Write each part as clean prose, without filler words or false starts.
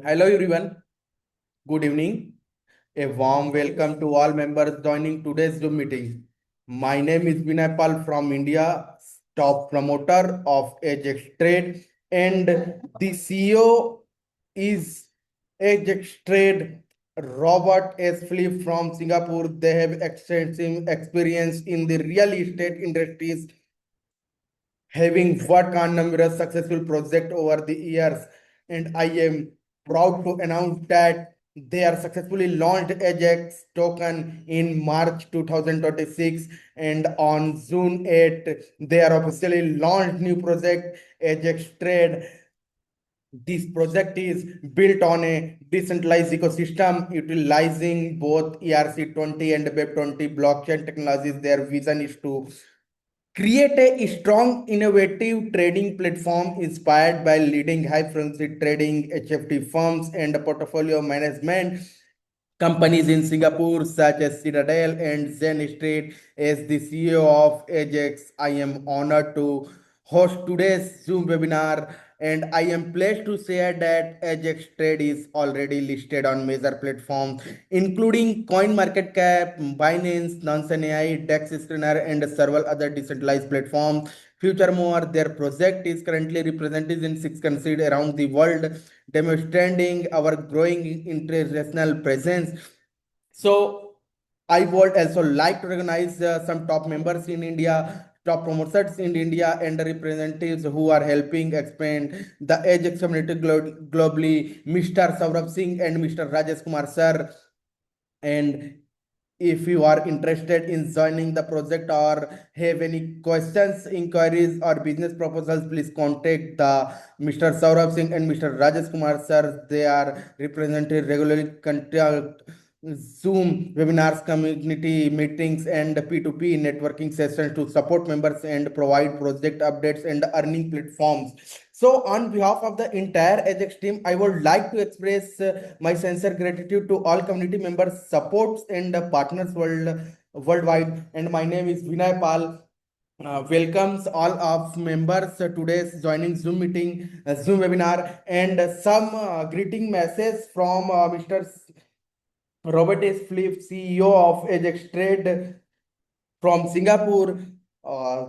Hello everyone, good evening. A warm welcome to all members joining today's Zoom meeting. My name is Vinay Pal from India, top promoter of Ajax Trade, and the CEO is Ajax Trade, Robert S. Philip from Singapore. They have extensive experience in the real estate industries, having worked on numerous successful projects over the years, and I am proud to announce that they are successfully launched Ajax token in March 2026, and on June 8 they are officially launched new project Ajax Trade. This project is built on a decentralized ecosystem utilizing both ERC20 and Web20 blockchain technologies. Their vision is to create a strong, innovative trading platform inspired by leading high-frequency trading HFT firms and portfolio management companies in Singapore, such as Citadel and Zen Street. As the CEO of Ajax, I am honored to host today's Zoom webinar, and I am pleased to share that Ajax Trade is already listed on major platforms, including CoinMarketCap, Binance, Nansen AI, DEX Screener, and several other decentralized platforms. Furthermore, their project is currently represented in 6 countries around the world, demonstrating our growing international presence. So, I would also like to recognize some top members in India, top promoters in India, and the representatives who are helping expand the Ajax community globally, Mr. Saurabh Singh and Mr. Rajesh Kumar sir. And if you are interested in joining the project or have any questions, inquiries, or business proposals, please contact the Mr. Saurabh Singh and Mr. Rajesh Kumar sir. They are represented regularly conduct Zoom webinars, community meetings, and P2P networking sessions to support members and provide project updates and earning platforms. So, on behalf of the entire Ajax team, I would like to express my sincere gratitude to all community members, supports, and partners worldwide. And my name is Vinay Pal. Welcomes all of members today's joining Zoom meeting, Zoom webinar, and some greeting message from Mr. Robert S. Flip, CEO of Ajax Trade from Singapore. Uh,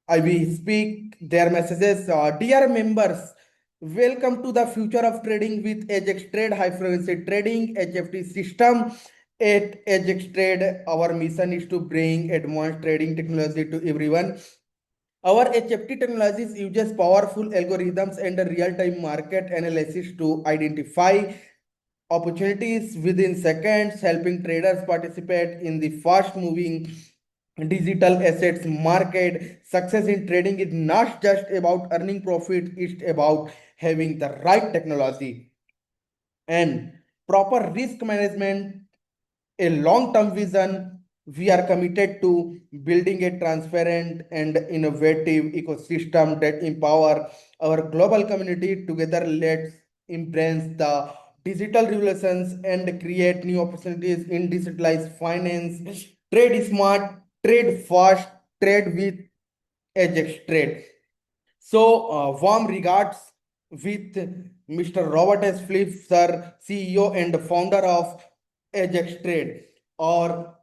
I will speak their messages. Dear members, welcome to the future of trading with Ajax Trade, high frequency trading, HFT system. At Ajax Trade, our mission is to bring advanced trading technology to everyone. Our HFT technologies uses powerful algorithms and real-time market analysis to identify opportunities within seconds, helping traders participate in the fast-moving digital assets market. Success in trading is not just about earning profit, it's about having the right technology and proper risk management, a long-term vision. We are committed to building a transparent and innovative ecosystem that empower our global community. Together, let's embrace the digital revolutions and create new opportunities in decentralized finance. Trade smart, trade fast, trade with Ajax Trade. So, warm regards with Mr. Robert S. Flip, sir, CEO and founder of Ajax Trade, और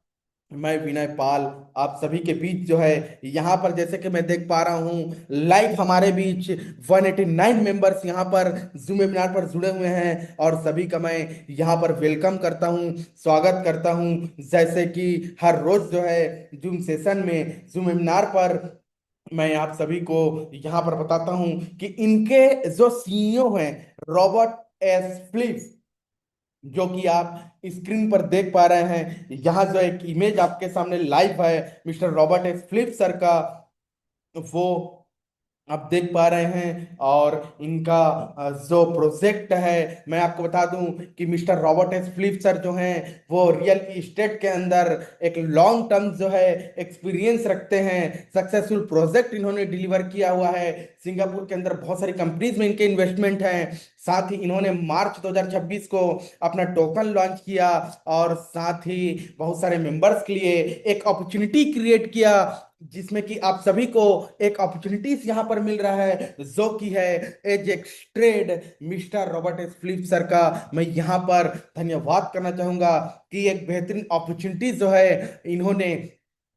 मैं विनय पाल आप सभी के बीच जो है यहाँ पर जैसे कि मैं देख पा रहा हूँ लाइव हमारे बीच 189 मेंबर्स यहाँ पर जूम वेबिनार पर जुड़े हुए हैं, और सभी का मैं यहाँ पर वेलकम करता हूँ, स्वागत करता हूँ। जैसे कि हर रोज जो है जूम सेशन में, जूम वेबिनार पर मैं आप सभी को यहाँ पर बताता हूं कि इनके जो सीईओ हैं रॉबर्ट एस फ्लिप, जो कि आप स्क्रीन पर देख पा रहे हैं, यहाँ जो एक इमेज आपके सामने लाइव है mister Robert S flip sir का, वो आप देख पा रहे हैं। और इनका जो प्रोजेक्ट है, मैं आपको बता दूं कि mister Robert S flip sir जो हैं वो रियल इस्टेट के अंदर एक लॉन्ग टर्म जो है एक्सपीरियंस रखते हैं। सक्सेसफुल प्रोजेक्ट इन्होंने डिलीवर किया हुआ है। सिंगापुर के अंदर बहुत सारी कंपनीज में इनके इन्वेस्टमेंट हैं। साथ ही इन्होंने मार्च 2026 को अपना टोकन लॉन्च किया, और साथ ही बहुत सारे मेंबर्स के लिए एक अपॉर्चुनिटी क्रिएट किया जिसमें कि आप सभी को एक अपॉर्चुनिटीज यहाँ पर मिल रहा है, जो कि है एज trade. Mister Robert S Philip sir का मैं यहाँ पर धन्यवाद करना चाहूंगा कि एक बेहतरीन अपॉर्चुनिटीज जो है इन्होंने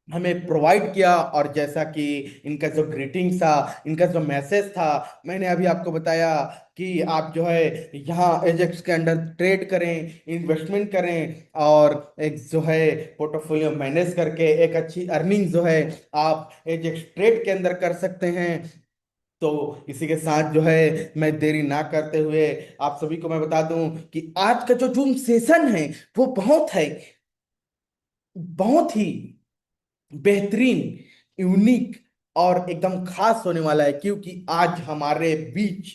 हमें प्रोवाइड किया। और जैसा कि इनका जो ग्रीटिंग्स था, इनका जो मैसेज था, मैंने अभी आपको बताया कि आप जो है यहाँ एजेक्स के अंडर ट्रेड करें, इन्वेस्टमेंट करें, और एक जो है पोर्टफोलियो मैनेज करके एक अच्छी अर्निंग जो है आप एजेक्स ट्रेड के अंदर कर सकते हैं। तो इसी के साथ जो है मैं देरी ना करते हुए आप सभी को मैं बता दूं कि आज का जो जूम सेशन है वो बहुत ही बेहतरीन, यूनिक और एकदम खास होने वाला है, क्योंकि आज हमारे बीच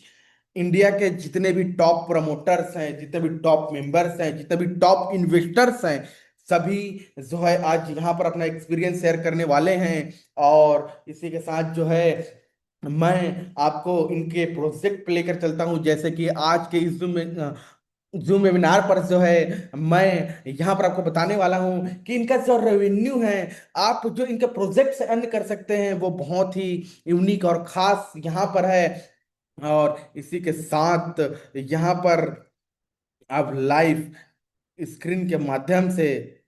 इंडिया के जितने भी टॉप प्रमोटर्स हैं, जितने भी टॉप मेंबर्स हैं, जितने भी टॉप इन्वेस्टर्स हैं, सभी जो है आज यहाँ पर अपना एक्सपीरियंस शेयर करने वाले हैं। और इसी के साथ जो है मैं आपको इनके प्रोजेक्ट पे लेकर चलता हूँ। जैसे कि आज के इस जूम वेबिनार पर जो है मैं यहाँ पर आपको बताने वाला हूँ कि इनका जो रेवेन्यू है, आप जो इनके प्रोजेक्ट से अर्न कर सकते हैं, वो बहुत ही यूनिक और खास यहाँ पर है। और इसी के साथ यहाँ पर आप लाइव स्क्रीन के माध्यम से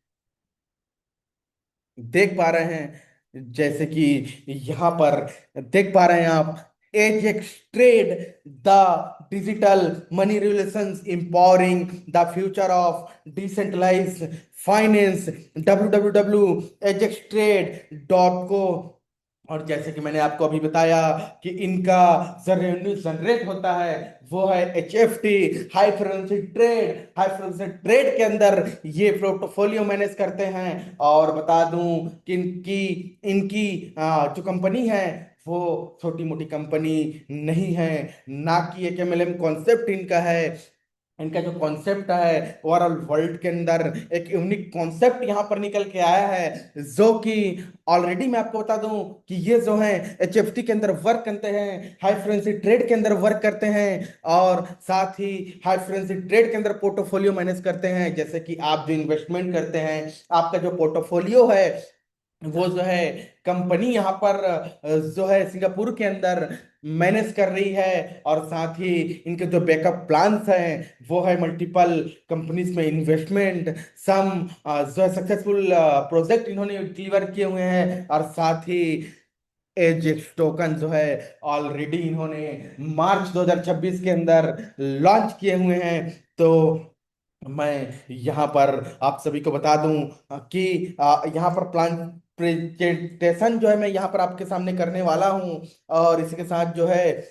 देख पा रहे हैं, जैसे कि यहाँ पर देख पा रहे हैं आप, Ajax trade, the digital money relations empowering the future of decentralised finance, www.extrade.co। और जैसे कि मैंने आपको अभी बताया कि इनका जो रेवेन्यू जनरेट होता है वो है HFT, high frequency trade. High frequency trade के अंदर ये पोर्टफोलियो मैनेज करते हैं। और बता दूं कि इनकी इनकी जो कंपनी है वो छोटी मोटी कंपनी नहीं है, ना कि एक MLM कॉन्सेप्ट इनका है। इनका जो कॉन्सेप्ट है ओवरऑल वर्ल्ड के अंदर एक यूनिक कॉन्सेप्ट यहाँ पर निकल के आया है, जो कि ऑलरेडी मैं आपको बता दूं कि ये जो है HFT के अंदर वर्क करते हैं, हाई फ्रीक्वेंसी ट्रेड के अंदर वर्क करते हैं, और साथ ही हाई फ्रीक्वेंसी ट्रेड के अंदर पोर्टफोलियो मैनेज करते हैं। जैसे कि आप जो इन्वेस्टमेंट करते हैं, आपका जो पोर्टफोलियो है वो जो है कंपनी यहाँ पर जो है सिंगापुर के अंदर मैनेज कर रही है। और साथ ही इनके जो बैकअप प्लान्स हैं वो है मल्टीपल कंपनीज में इन्वेस्टमेंट, सम जो है सक्सेसफुल प्रोजेक्ट इन्होंने डिलीवर किए हुए हैं। और साथ ही एजेक्स टोकन जो है ऑलरेडी इन्होंने मार्च 2026 के अंदर लॉन्च किए हुए हैं। तो मैं यहाँ पर आप सभी को बता दूं कि यहाँ पर प्लान प्रेजेंटेशन जो है मैं यहाँ पर आपके सामने करने वाला हूँ। और इसके साथ जो है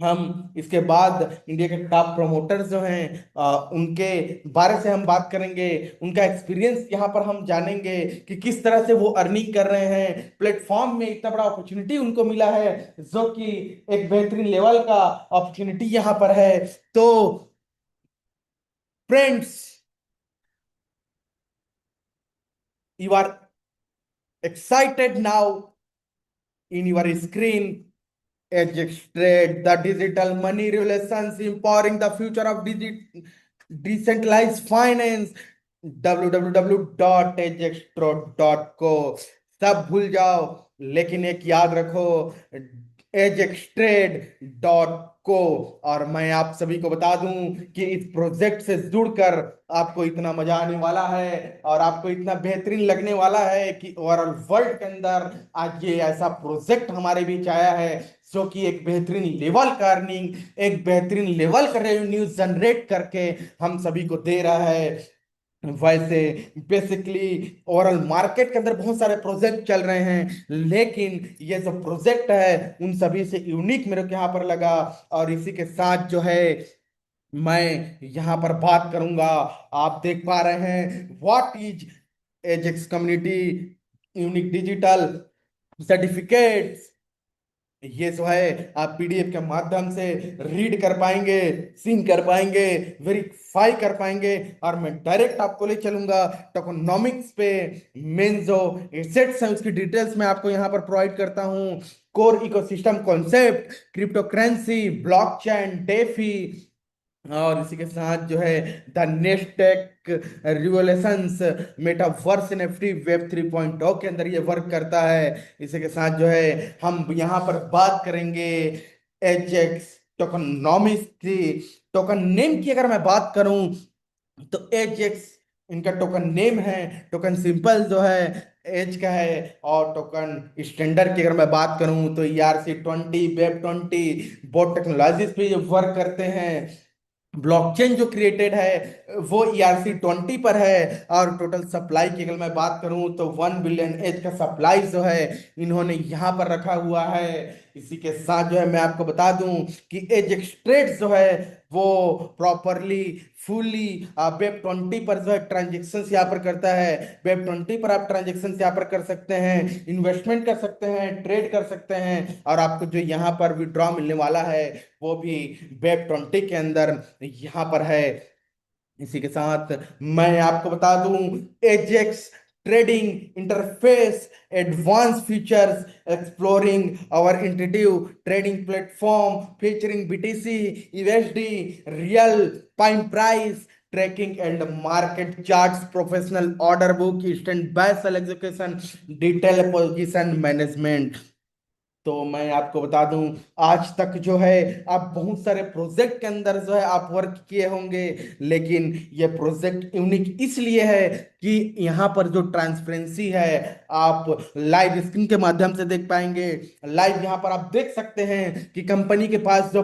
हम इसके बाद इंडिया के टॉप प्रमोटर्स जो हैं उनके बारे से हम बात करेंगे, उनका एक्सपीरियंस यहाँ पर हम जानेंगे कि किस तरह से वो अर्निंग कर रहे हैं, प्लेटफॉर्म में इतना बड़ा अपॉर्चुनिटी उनको मिला है, जो कि एक बेहतरीन लेवल का अपॉर्चुनिटी यहाँ पर है। तो friends, you are excited now in your screen. Trade, the digital money relations, empowering the future of decentralized finance, www.edgextrade.co। सब भूल जाओ, लेकिन एक याद रखो, edgextrade.co। और मैं आप सभी को बता दूं कि इस प्रोजेक्ट से जुड़कर आपको इतना मजा आने वाला है और आपको इतना बेहतरीन लगने वाला है कि ओवरऑल वर्ल्ड के अंदर आज ये ऐसा प्रोजेक्ट हमारे बीच आया है, जो कि एक बेहतरीन लेवल का अर्निंग, एक बेहतरीन लेवल का रेवेन्यू जनरेट करके हम सभी को दे रहा है। वैसे बेसिकली ओवरऑल मार्केट के अंदर बहुत सारे प्रोजेक्ट चल रहे हैं, लेकिन ये जो प्रोजेक्ट है उन सभी से यूनिक मेरे को यहाँ पर लगा। और इसी के साथ जो है मैं यहाँ पर बात करूंगा, आप देख पा रहे हैं what is Ajax community unique digital certificates. ये जो है आप PDF के माध्यम से रीड कर पाएंगे, सीन कर पाएंगे, वेरीफाई कर पाएंगे। और मैं डायरेक्ट आपको ले चलूंगा टोकोनॉमिक्स पे। मेन जो एसेट्स हैं उसकी डिटेल्स मैं आपको यहाँ पर प्रोवाइड करता हूँ। Core ecosystem concept, crypto currency, blockchain, DeFi, और इसी के साथ जो है the next tech revolutions metaverse NFT web 3.0 के अंदर ये वर्क करता है। इसी के साथ जो है हम यहाँ पर बात करेंगे एजेक्स टोकनॉमिक्स की। टोकन नेम की अगर मैं बात करूं तो एजेक्स इनका टोकन नेम है। टोकन सिंपल जो है एज का है। और टोकन स्टैंडर्ड की अगर मैं बात करूं तो ERC 20 वेब 20 बोथ टेक्नोलॉजीज पे ये वर्क करते हैं। ब्लॉकचेन जो क्रिएटेड है वो ERC 20 पर है। और टोटल सप्लाई की अगर मैं बात करूं तो 1 बिलियन एज का सप्लाई जो है इन्होंने यहाँ पर रखा हुआ है। इसी के साथ जो है मैं आपको बता दूं कि एज एक्सट्रेट जो है वो प्रॉपरली फुली वेब 20 पर जो है ट्रांजेक्शन यहाँ पर करता है। वेब 20 पर आप ट्रांजेक्शन यहाँ पर कर सकते हैं, इन्वेस्टमेंट कर सकते हैं, ट्रेड कर सकते हैं, और आपको जो यहाँ पर विड्रॉ मिलने वाला है वो भी वेब 20 के अंदर यहाँ पर है। इसी के साथ मैं आपको बता दूं Ajax trading interface advance features exploring our intuitive trading platform featuring BTC USD real time price tracking and market charts professional order book instant buy sell execution detail position management. तो मैं आपको बता दूं आज तक जो है आप बहुत सारे प्रोजेक्ट के अंदर जो है आप वर्क किए होंगे, लेकिन ये प्रोजेक्ट यूनिक इसलिए है कि यहाँ पर जो ट्रांसपेरेंसी है आप लाइव स्क्रीन के माध्यम से देख पाएंगे। लाइव यहाँ पर आप देख सकते हैं कि कंपनी के पास जो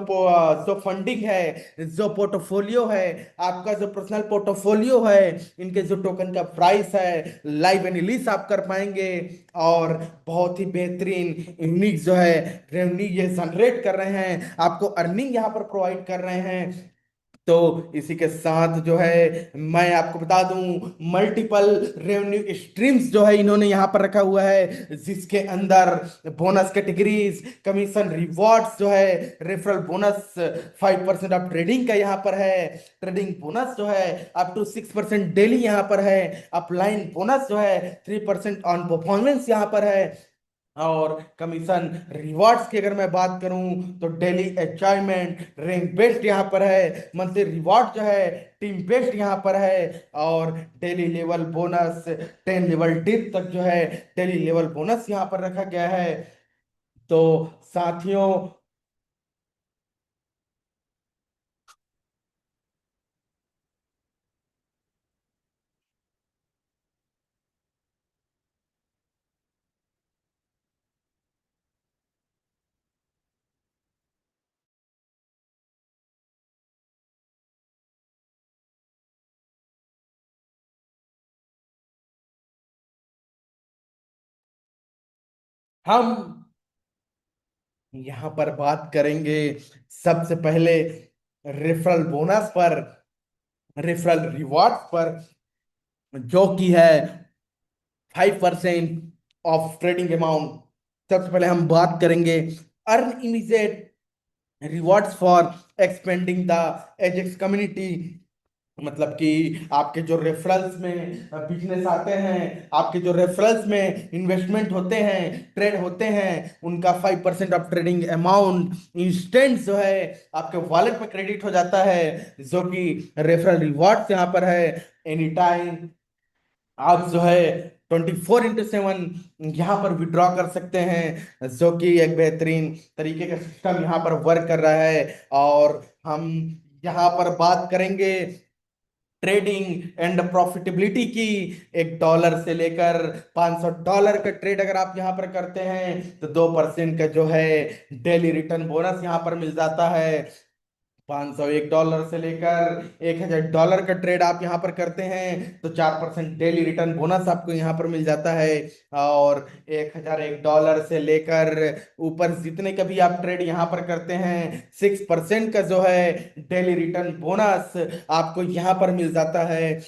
फंडिंग है, जो पोर्टफोलियो है, आपका जो पर्सनल पोर्टफोलियो है, इनके जो टोकन का प्राइस है, लाइव एनालिसिस आप कर पाएंगे। और बहुत ही बेहतरीन यूनिक जो है रेवेन्यू ये जनरेट कर रहे हैं, आपको अर्निंग यहाँ पर प्रोवाइड कर रहे हैं। तो इसी के साथ जो है मैं आपको बता दूं मल्टीपल रेवेन्यू स्ट्रीम्स जो है इन्होंने यहाँ पर रखा हुआ है, जिसके अंदर बोनस कैटेगरीज कमीशन रिवॉर्ड्स जो है रेफरल बोनस 5% ऑफ ट्रेडिंग का यहाँ पर है। ट्रेडिंग बोनस जो है अप टू 6% डेली यहाँ पर है। अपलाइन बोनस जो है 3% ऑन परफॉर्मेंस यहाँ पर है। और कमीशन रिवॉर्ड्स की अगर मैं बात करूं तो डेली अचीवमेंट रैंक बेस्ड यहाँ पर है। मंथली रिवॉर्ड जो है टीम बेस्ड यहाँ पर है। और daily level bonus 10 level deep तक जो है डेली लेवल बोनस यहाँ पर रखा गया है। तो साथियों हम यहाँ पर बात करेंगे सबसे पहले रेफरल बोनस पर, रेफरल रिवॉर्ड पर, जो कि है 5% ऑफ ट्रेडिंग अमाउंट। सबसे पहले हम बात करेंगे earn immediate rewards for expanding the Ajax community. मतलब कि आपके जो रेफरल्स में बिजनेस आते हैं, आपके जो रेफरल्स में इन्वेस्टमेंट होते हैं, ट्रेड होते हैं, उनका 5% ऑफ ट्रेडिंग अमाउंट इंस्टेंट जो है आपके वॉलेट में क्रेडिट हो जाता है, जो कि रेफरल रिवॉर्ड्स यहाँ पर है। एनी टाइम आप जो है 24x7 यहाँ पर विड्रॉ कर सकते हैं, जो कि एक बेहतरीन तरीके का सिस्टम यहाँ पर वर्क कर रहा है। और हम यहाँ पर बात करेंगे ट्रेडिंग एंड प्रॉफिटेबिलिटी की। $1 से लेकर $500 का ट्रेड अगर आप यहाँ पर करते हैं तो 2% का जो है डेली रिटर्न बोनस यहाँ पर मिल जाता है। $501 से लेकर $1000 का ट्रेड आप यहाँ पर करते हैं तो 4% डेली रिटर्न बोनस आपको यहाँ पर मिल जाता है। और $1001 से लेकर ऊपर जितने का भी आप ट्रेड यहाँ पर करते हैं 6% का जो है डेली रिटर्न बोनस आपको यहाँ पर मिल जाता है।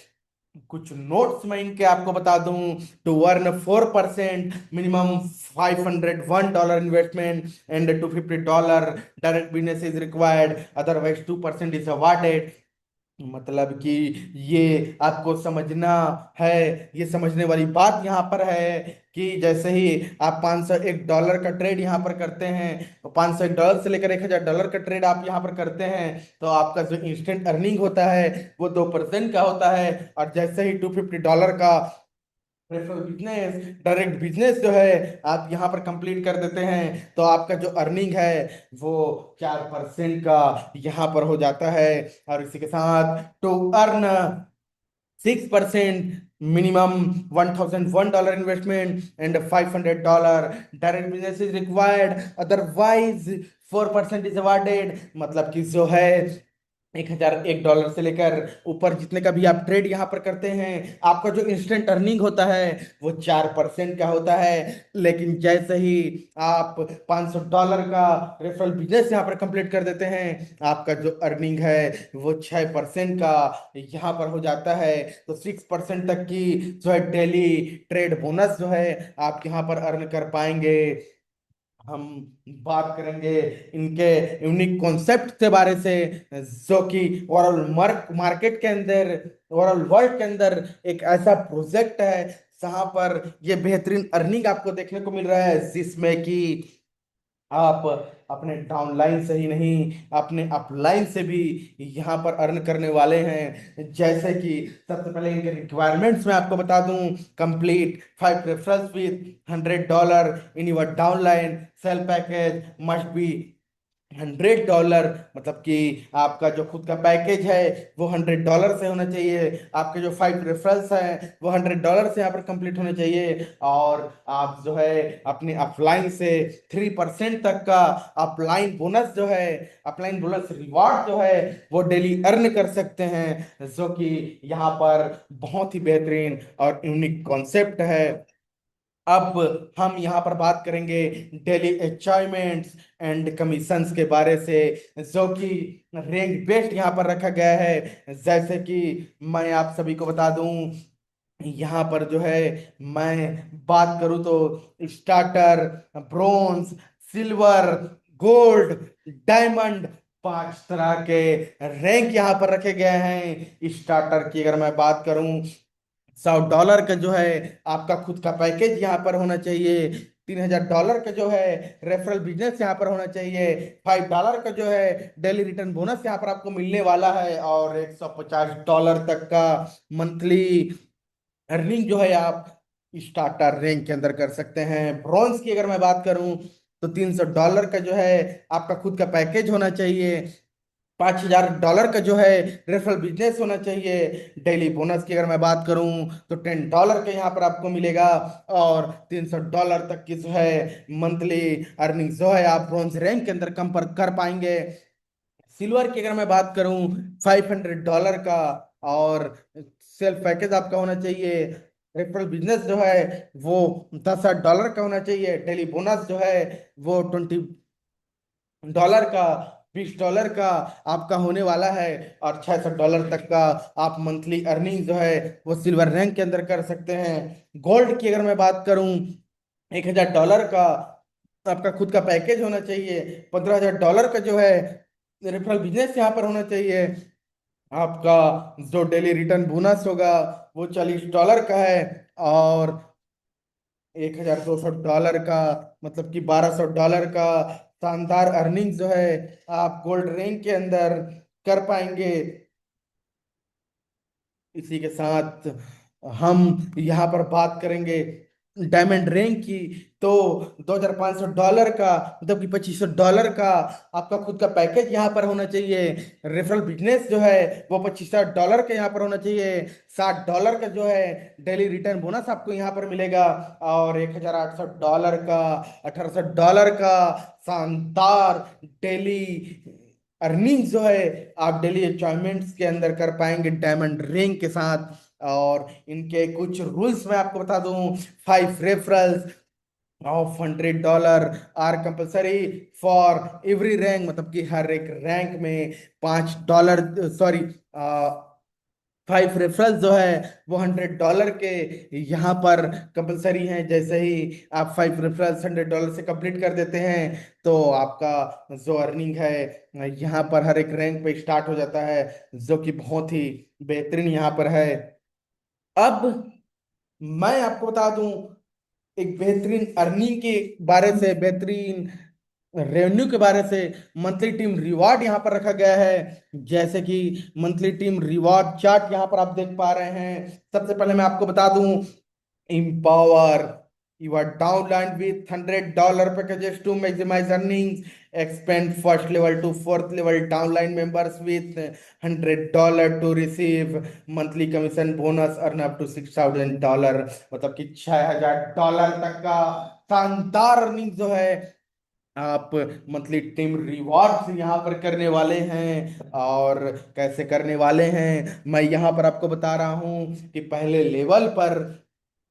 कुछ नोट्स मैं इनके आपको बता दूं। To earn 4% minimum $501 investment and $250 direct business is required, otherwise 2% is awarded. मतलब कि ये आपको समझना है, ये समझने वाली बात यहाँ पर है कि जैसे ही आप 501 डॉलर का ट्रेड यहाँ पर करते हैं, 501 डॉलर से लेकर 1000 डॉलर का ट्रेड आप यहाँ पर करते हैं, तो आपका जो इंस्टेंट अर्निंग होता है वो 2% का होता है। और जैसे ही $250 का रेफरल बिजनेस, डायरेक्ट बिजनेस जो है आप यहाँ पर कंप्लीट कर देते हैं, तो आपका जो अर्निंग है वो 4% का यहाँ पर हो जाता है। और इसी के साथ to earn 6% minimum $1001 investment and $500 direct business is required, otherwise 4% is awarded। मतलब कि जो है $1001 से लेकर ऊपर जितने का भी आप ट्रेड यहाँ पर करते हैं, आपका जो इंस्टेंट अर्निंग होता है वो 4% का होता है। लेकिन जैसे ही आप $500 का रेफरल बिजनेस यहाँ पर कंप्लीट कर देते हैं, आपका जो अर्निंग है वो 6% का यहाँ पर हो जाता है। तो 6% तक की जो है डेली ट्रेड बोनस जो है आप यहाँ पर अर्न कर पाएंगे। हम बात करेंगे इनके यूनिक कॉन्सेप्ट के बारे से, जो कि ओवरऑल मार्केट के अंदर, ओवरऑल वर्ल्ड के अंदर एक ऐसा प्रोजेक्ट है जहां पर ये बेहतरीन अर्निंग आपको देखने को मिल रहा है, जिसमें कि आप अपने डाउनलाइन से ही नहीं, अपने अपलाइन से भी यहाँ पर अर्न करने वाले हैं। जैसे कि सबसे पहले इनके रिक्वायरमेंट्स में आपको बता दूं, complete 5 referrals with $100 in your downline, sell package must be $100। मतलब कि आपका जो खुद का पैकेज है वो $100 से होना चाहिए, आपके जो 5 रेफरल्स हैं वो $100 से यहाँ पर कंप्लीट होने चाहिए, और आप जो है अपने अपलाइन से 3% तक का अपलाइन बोनस जो है, अपलाइन बोनस रिवार्ड जो है वो डेली अर्न कर सकते हैं, जो कि यहाँ पर बहुत ही बेहतरीन और यूनिक कॉन्सेप्ट है। अब हम यहाँ पर बात करेंगे डेली अचीवमेंट्स एंड कमीशंस के बारे से, जो कि रैंक बेस्ड यहाँ पर रखा गया है। जैसे कि मैं आप सभी को बता दूं, यहाँ पर जो है मैं बात करूँ तो starter, bronze, silver, gold, diamond, 5 तरह के रैंक यहाँ पर रखे गए हैं। स्टार्टर की अगर मैं बात करूं, $100 का जो है आपका खुद का पैकेज यहाँ पर होना चाहिए, $3000 का जो है रेफरल बिजनेस यहाँ पर होना चाहिए, $5 का जो है डेली रिटर्न बोनस यहाँ पर आपको मिलने वाला है, और $150 तक का मंथली अर्निंग जो है आप स्टार्टर रैंक के अंदर कर सकते हैं। ब्रॉन्ज की अगर मैं बात करूं तो $300 का जो है आपका खुद का पैकेज होना चाहिए, $5000 का जो है रेफरल बिजनेस होना चाहिए। डेली बोनस की अगर मैं बात करूं तो $10 का यहाँ पर आपको मिलेगा, और $300 तक की जो है मंथली अर्निंग जो है आप ब्रॉन्ज रैंक के अंदर कम पर कर पाएंगे। सिल्वर की अगर मैं बात करूं, $500 का, और सेल्फ पैकेज आपका होना चाहिए। रेफरल बिजनेस जो है वो $10,000 का होना चाहिए। डेली बोनस जो है वो $20 का, $20 का आपका होने वाला है, और $600 तक का आप मंथली अर्निंग जो है वो सिल्वर रैंक के अंदर कर सकते हैं। गोल्ड की अगर मैं बात करूं, $1000 का आपका खुद का पैकेज होना चाहिए, $15,000 का जो है रेफरल बिजनेस यहाँ पर होना चाहिए। आपका जो डेली रिटर्न बोनस होगा वो $40 का है, और $1200 का, मतलब कि $1200 का शानदार अर्निंग जो है आप गोल्ड रैंक के अंदर कर पाएंगे। इसी के साथ हम यहाँ पर बात करेंगे डायमंड रैंक की, तो $2500 का, मतलब कि $2500 का आपका खुद का पैकेज यहाँ पर होना चाहिए। रेफरल बिजनेस जो है वो $2500 का यहाँ पर होना चाहिए। $60 का जो है डेली रिटर्न बोनस आपको यहाँ पर मिलेगा, और $1800 का, $1800 का शानदार डेली अर्निंग जो है आप डेली अचीवमेंट्स के अंदर कर पाएंगे डायमंड रैंक के साथ। और इनके कुछ रूल्स मैं आपको बता दूं, 5 referrals of $100 are compulsory for every rank, मतलब कि हर एक रैंक में $5, सॉरी, 5 रेफरल जो है वो $100 के यहाँ पर कंपलसरी हैं। जैसे ही आप 5 रेफरल्स $100 से कंप्लीट कर देते हैं तो आपका जो अर्निंग है यहाँ पर हर एक रैंक पे स्टार्ट हो जाता है, जो कि बहुत ही बेहतरीन यहाँ पर है। अब मैं आपको बता दूं एक बेहतरीन अर्निंग के बारे से, बेहतरीन रेवेन्यू के बारे से। मंथली टीम रिवॉर्ड यहाँ पर रखा गया है। जैसे कि मंथली टीम रिवॉर्ड चार्ट यहाँ पर आप देख पा रहे हैं। सबसे पहले मैं आपको बता दूं, empower your downline with $100 packages to maximize earnings. Expand first level to fourth level downline members with $100 to receive monthly commission bonus, earn up to $6,000। मतलब कि $6,000 तक का शानदार अर्निंग जो है आप मंथली टीम रिवॉर्ड्स यहाँ पर करने वाले हैं। और कैसे करने वाले हैं मैं यहाँ पर आपको बता रहा हूँ कि पहले लेवल पर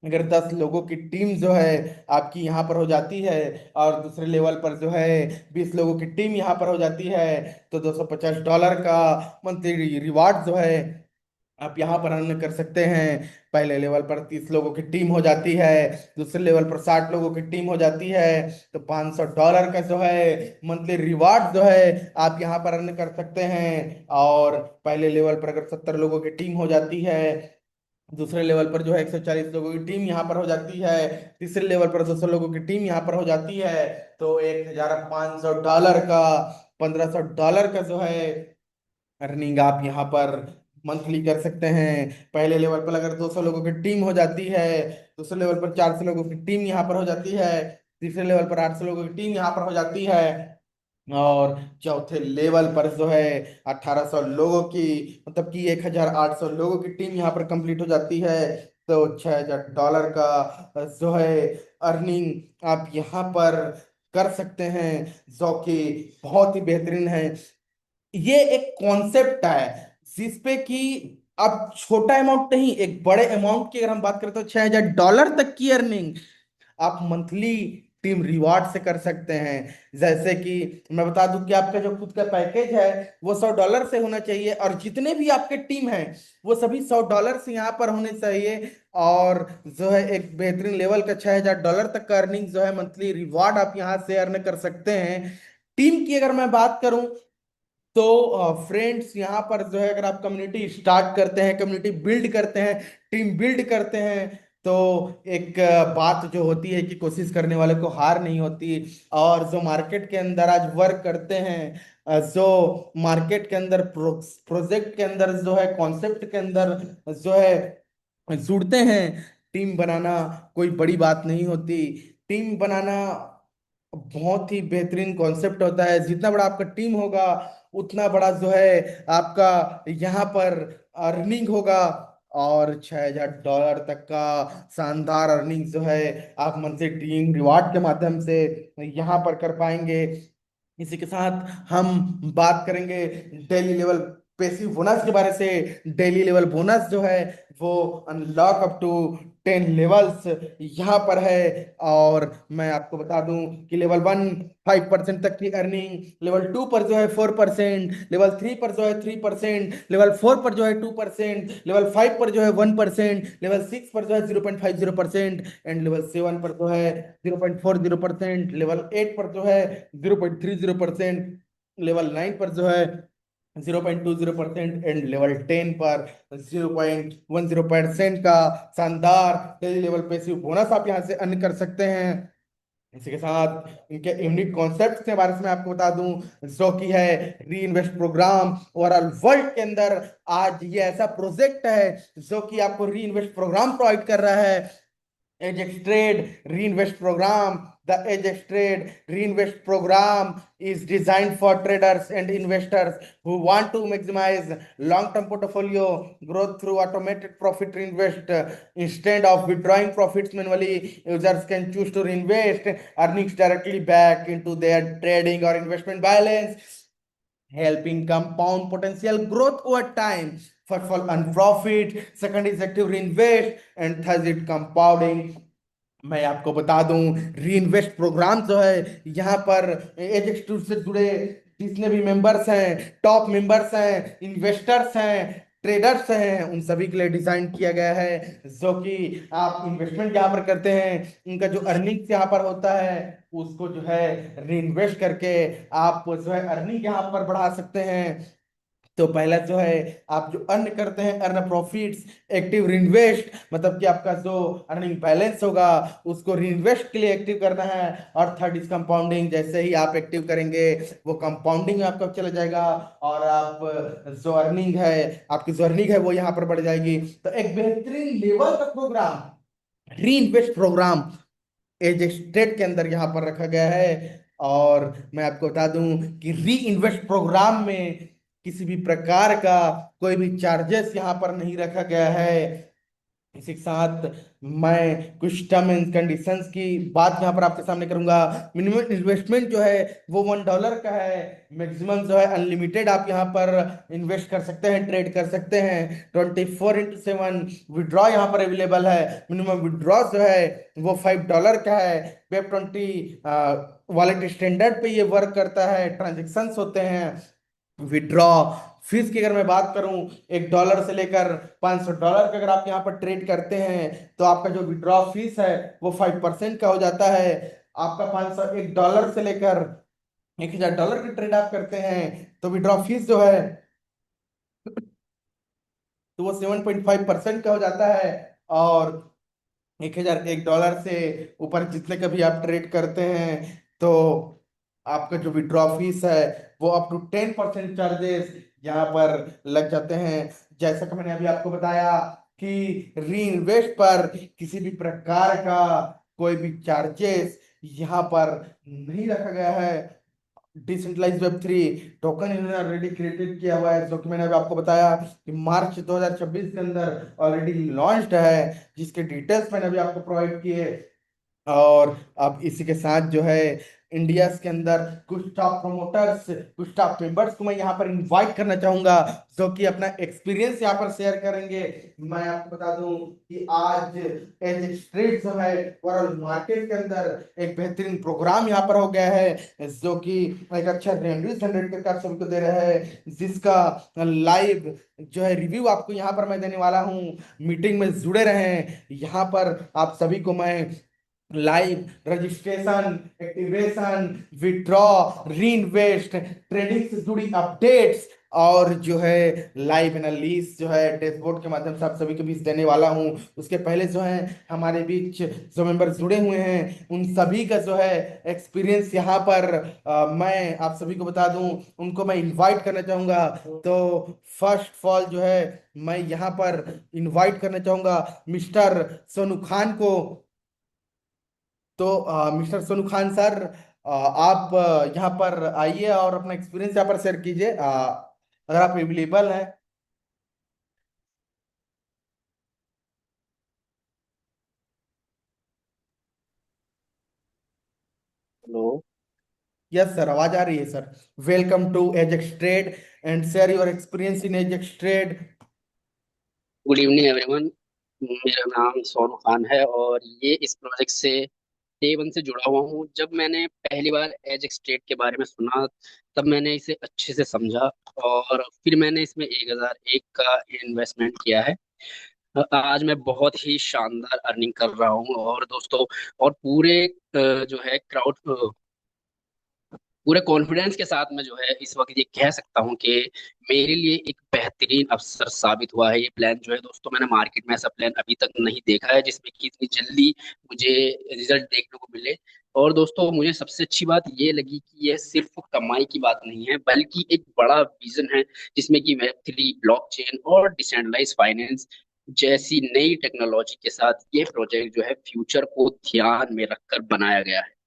अगर 10 लोगों की टीम जो है आपकी यहाँ पर हो जाती है, और दूसरे लेवल पर जो है 20 लोगों की टीम यहाँ पर हो जाती है, तो $250 का मंथली रिवार्ड जो है आप यहाँ पर अर्न कर सकते हैं। पहले लेवल पर 30 लोगों की टीम हो जाती है, दूसरे लेवल पर 60 लोगों की टीम हो जाती है, तो $500 का जो है मंथली रिवार्ड जो है आप यहाँ पर अर्न कर सकते हैं। और पहले लेवल पर अगर 70 लोगों की टीम हो जाती है, दूसरे लेवल पर जो है 140 लोगों की टीम यहाँ पर हो जाती है, तीसरे लेवल पर 200 लोगों की टीम यहाँ पर हो जाती है, तो $1,500 का, $1,500 का जो है अर्निंग आप यहाँ पर मंथली कर सकते हैं। पहले लेवल पर अगर 200 लोगों की टीम हो जाती है, दूसरे लेवल पर 400 लोगों की टीम यहाँ पर हो जाती है, तीसरे लेवल पर 800 लोगों की टीम यहाँ पर हो जाती है, और चौथे लेवल पर जो है 1800 लोगों की, मतलब कि 1800 लोगों की टीम यहाँ पर कंप्लीट हो जाती है, तो $6,000 का जो है अर्निंग आप यहाँ पर कर सकते हैं, जो कि बहुत ही बेहतरीन है। ये एक कॉन्सेप्ट है जिसपे कि अब छोटा अमाउंट नहीं, एक बड़े अमाउंट की अगर हम बात करें तो $6,000 तक की अर्निंग आप मंथली टीम रिवार्ड से कर सकते हैं। जैसे कि मैं बता दूं कि आपका जो खुद का पैकेज है वो $100 से होना चाहिए, और जितने भी आपके टीम हैं वो सभी $100 से यहाँ पर होने चाहिए। और जो है एक बेहतरीन लेवल का $6,000 तक का अर्निंग जो है मंथली रिवार्ड आप यहाँ से अर्न कर सकते हैं। टीम की अगर मैं बात करूं तो फ्रेंड्स यहाँ पर जो है अगर आप कम्युनिटी स्टार्ट करते हैं, कम्युनिटी बिल्ड करते हैं, टीम बिल्ड करते हैं, तो एक बात जो होती है कि कोशिश करने वाले को हार नहीं होती। और जो मार्केट के अंदर आज वर्क करते हैं, जो मार्केट के अंदर प्रोजेक्ट के अंदर जो है कॉन्सेप्ट के अंदर जो है जुड़ते हैं, टीम बनाना कोई बड़ी बात नहीं होती। टीम बनाना बहुत ही बेहतरीन कॉन्सेप्ट होता है। जितना बड़ा आपका टीम होगा उतना बड़ा जो है आपका यहाँ पर अर्निंग होगा। और $6,000 तक का शानदार अर्निंग जो है आप मंथली टीम रिवार्ड के माध्यम से यहाँ पर कर पाएंगे। इसी के साथ हम बात करेंगे डेली लेवल पैसिव बोनस के बारे से। डेली लेवल बोनस जो है वो अनलॉक अप टू 10 लेवल्स यहाँ पर है। और मैं आपको बता दूं कि लेवल 1 5% तक की अर्निंग, लेवल 2 पर जो है 4%, लेवल 3 पर जो है 3%, लेवल 4 पर जो है 2%, लेवल 5 पर जो है 1%, लेवल 6 पर जो है 0.50%, एंड लेवल 7 पर जो है 0.40%, लेवल 8 पर जो है 0.30%, लेवल 9 पर जो है 0.20%, एंड लेवल 10 पर 0.10% का शानदार डेली लेवल पैसिव बोनस आप यहाँ से अर्न कर सकते हैं। इसी के साथ इनके यूनिक कॉन्सेप्ट के बारे में आपको बता दूं, जो कि है री इन्वेस्ट प्रोग्राम। ओवरऑल वर्ल्ड के अंदर आज ये ऐसा प्रोजेक्ट है जो कि आपको री इन्वेस्ट प्रोग्राम प्रोवाइड कर रहा है। Ajax Trade Reinvest Program. The Ajax Trade Reinvest Program is designed for traders and investors who want to maximize long-term portfolio growth through automated profit reinvest. Instead of withdrawing profits manually, users can choose to reinvest earnings directly back into their trading or investment balance, helping compound potential growth over time. First of all, unprofit, second is active reinvest, and third is compounding। मैं आपको बता दूं री invest programme जो है यहाँ पर Ajax tour से जुड़े जितने भी मेंबर्स हैं, टॉप मेंबर्स हैं, इन्वेस्टर्स हैं, ट्रेडर्स हैं उन सभी के लिए डिजाइन किया गया है, जो कि आप इन्वेस्टमेंट यहाँ पर करते हैं, उनका जो अर्निंग्स यहाँ पर होता है उसको जो है री इन्वेस्ट करके आप जो है अर्निंग यहाँ पर बढ़ा सकते हैं। तो पहला जो है, आप जो अर्न करते हैं, अर्न प्रॉफिट्स, एक्टिव रिइन्वेस्ट, मतलब कि आपका जो अर्निंग बैलेंस होगा उसको रिइन्वेस्ट के लिए एक्टिव करना है। और थर्ड इज कंपाउंडिंग, जैसे ही आप एक्टिव करेंगे वो कंपाउंडिंग में आपका चला जाएगा, और आप जो अर्निंग है, आपकी जो अर्निंग है वो यहाँ पर बढ़ जाएगी। तो एक बेहतरीन लेवल का प्रोग्राम, री इन्वेस्ट प्रोग्राम एज स्टेट के अंदर यहाँ पर रखा गया है। और मैं आपको बता दूं कि री इन्वेस्ट प्रोग्राम में किसी भी प्रकार का कोई भी चार्जेस यहाँ पर नहीं रखा गया है। इसी के साथ मैं कुछ टर्म एंड कंडीशंस की बात यहाँ पर आपके सामने करूंगा। मिनिमम इन्वेस्टमेंट जो है वो $1 का है। मैक्सिमम जो है अनलिमिटेड आप यहाँ पर इन्वेस्ट कर सकते हैं, ट्रेड कर सकते हैं। 24/7 विड्रॉ यहाँ पर अवेलेबल है। मिनिमम विड्रॉ जो है वो $5 का है। Web20 वॉलेट स्टैंडर्ड पे ये वर्क करता है, ट्रांजेक्शन्स होते हैं। विड्रॉ फीस की अगर मैं बात करूं, $1 से लेकर $500 का अगर आप यहाँ पर ट्रेड करते हैं तो आपका जो विड्रॉ फीस है वो 5% का हो जाता है। आपका 500 $1 से लेकर $1000 की ट्रेड आप करते हैं तो विड्रॉ फीस जो है तो वो 7.5% का हो जाता है। और $1001 से ऊपर जितने का भी आप ट्रेड करते हैं तो आपका जो विड्रॉ फीस है वो अप टू 10% चार्जेस यहाँ पर लग जाते हैं। जैसा कि मैंने अभी आपको बताया कि री इन्वेस्ट पर किसी भी प्रकार का कोई भी चार्जेस यहाँ पर नहीं रखा गया है। डिसेंट्रलाइज वेब 3 टोकन इन्होंने ऑलरेडी क्रिएटेड किया हुआ है, जो कि मैंने अभी आपको बताया कि मार्च 2026 के अंदर ऑलरेडी लॉन्च्ड है, जिसके डिटेल्स मैंने अभी आपको प्रोवाइड किए। और अब इसी के साथ जो है इंडिया के अंदर कुछ टॉप प्रमोटर्स, कुछ टॉप मेंबर्स को मैं यहाँ पर इनवाइट करना चाहूंगा, जो कि अपना एक्सपीरियंस यहाँ पर शेयर करेंगे। मैं आपको बता दूं कि आज एज स्ट्रीट जो है ओवरऑल मार्केट के अंदर एक बेहतरीन प्रोग्राम यहाँ पर हो गया है, जो कि एक अच्छा रेवेन्यू जनरेट करके आप सभी को दे रहा है, जिसका लाइव जो है रिव्यू आपको यहाँ पर मैं देने वाला हूँ। मीटिंग में जुड़े रहें, यहाँ पर आप सभी को मैं लाइव रजिस्ट्रेशन, एक्टिवेशन, विड्रॉ, री इन्वेस्ट, ट्रेडिंग से जुड़ी अपडेट्स और जो है लाइव एनालिसिस जो है डैशबोर्ड के माध्यम से आप सभी के बीच देने वाला हूं। उसके पहले जो है हमारे बीच जो मेंबर जुड़े हुए हैं उन सभी का जो है एक्सपीरियंस यहाँ पर मैं आप सभी को बता दूं, उनको मैं इनवाइट करना चाहूंगा। तो फर्स्ट ऑफ ऑल जो है मैं यहाँ पर इनवाइट करना चाहूंगा मिस्टर सोनू खान को। तो मिस्टर सोनू खान सर, आप यहाँ पर आइए और अपना एक्सपीरियंस यहाँ पर शेयर कीजिए, अगर आप अवेलेबल हैं। हेलो। यस सर, आवाज आ रही है sir. Welcome to Ajax trade and share your experience in Ajax trade. Good evening everyone. मेरा नाम सोनू खान है और ये इस प्रोजेक्ट से डे वन से जुड़ा हुआ हूँ। जब मैंने पहली बार एज स्टेट के बारे में सुना तब मैंने इसे अच्छे से समझा और फिर मैंने इसमें 1001 का इन्वेस्टमेंट किया है। आज मैं बहुत ही शानदार अर्निंग कर रहा हूँ और दोस्तों और पूरे जो है क्राउड पूरे कॉन्फिडेंस के साथ में जो है इस वक्त ये कह सकता हूँ कि मेरे लिए एक बेहतरीन अवसर साबित हुआ है। ये प्लान जो है दोस्तों, मैंने मार्केट में ऐसा प्लान अभी तक नहीं देखा है जिसमें कि इतनी जल्दी मुझे रिजल्ट देखने को मिले। और दोस्तों मुझे सबसे अच्छी बात ये लगी कि यह सिर्फ कमाई की बात नहीं है बल्कि एक बड़ा विजन है जिसमें कि वेब 3, ब्लॉकचेन और डिसेंट्रलाइज फाइनेंस जैसी नई टेक्नोलॉजी के साथ ये प्रोजेक्ट जो है फ्यूचर को ध्यान में रखकर बनाया गया है।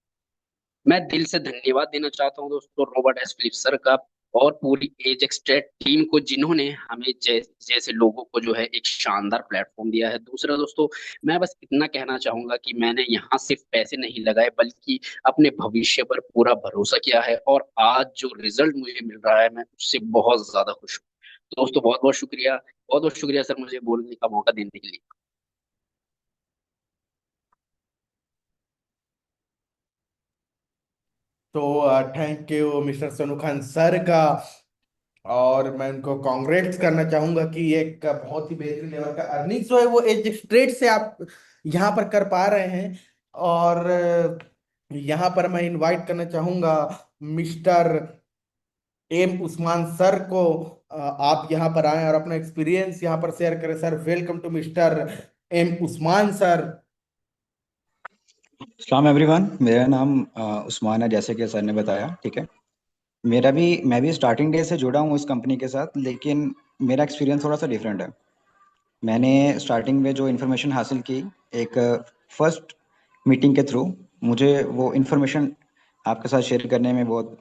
मैं दिल से धन्यवाद देना चाहता हूँ दोस्तों रॉबर्ट एस फिलिप सर का और पूरी एज एक्सट्रैक्ट टीम को जिन्होंने हमें जैसे लोगों को जो है एक शानदार प्लेटफॉर्म दिया है। दूसरा दोस्तों, मैं बस इतना कहना चाहूंगा कि मैंने यहाँ सिर्फ पैसे नहीं लगाए बल्कि अपने भविष्य पर पूरा भरोसा किया है और आज जो रिजल्ट मुझे मिल रहा है मैं उससे बहुत ज्यादा खुश हूँ। दोस्तों बहुत बहुत शुक्रिया सर मुझे बोलने का मौका देने के लिए। तो thank you mister Sonu Khan sir का और मैं उनको कॉन्ग्रेट्स करना चाहूंगा कि एक बहुत ही बेहतरीन लेवल का अर्निंग जो है वो एज स्ट्रेट से आप यहाँ पर कर पा रहे हैं। और यहाँ पर मैं इनवाइट करना चाहूंगा मिस्टर एम उस्मान सर को। आप यहाँ पर आए और अपना एक्सपीरियंस यहाँ पर शेयर करें। Sir, welcome to mister M Usman sir. सलाम एवरीवन। मेरा नाम उस्मान है, जैसे कि सर ने बताया। ठीक है। मैं भी स्टार्टिंग डे से जुड़ा हूँ इस कंपनी के साथ, लेकिन मेरा एक्सपीरियंस थोड़ा सा डिफरेंट है। मैंने स्टार्टिंग में जो इन्फॉर्मेशन हासिल की, एक फर्स्ट मीटिंग के थ्रू, मुझे वो इन्फॉर्मेशन आपके साथ शेयर करने में बहुत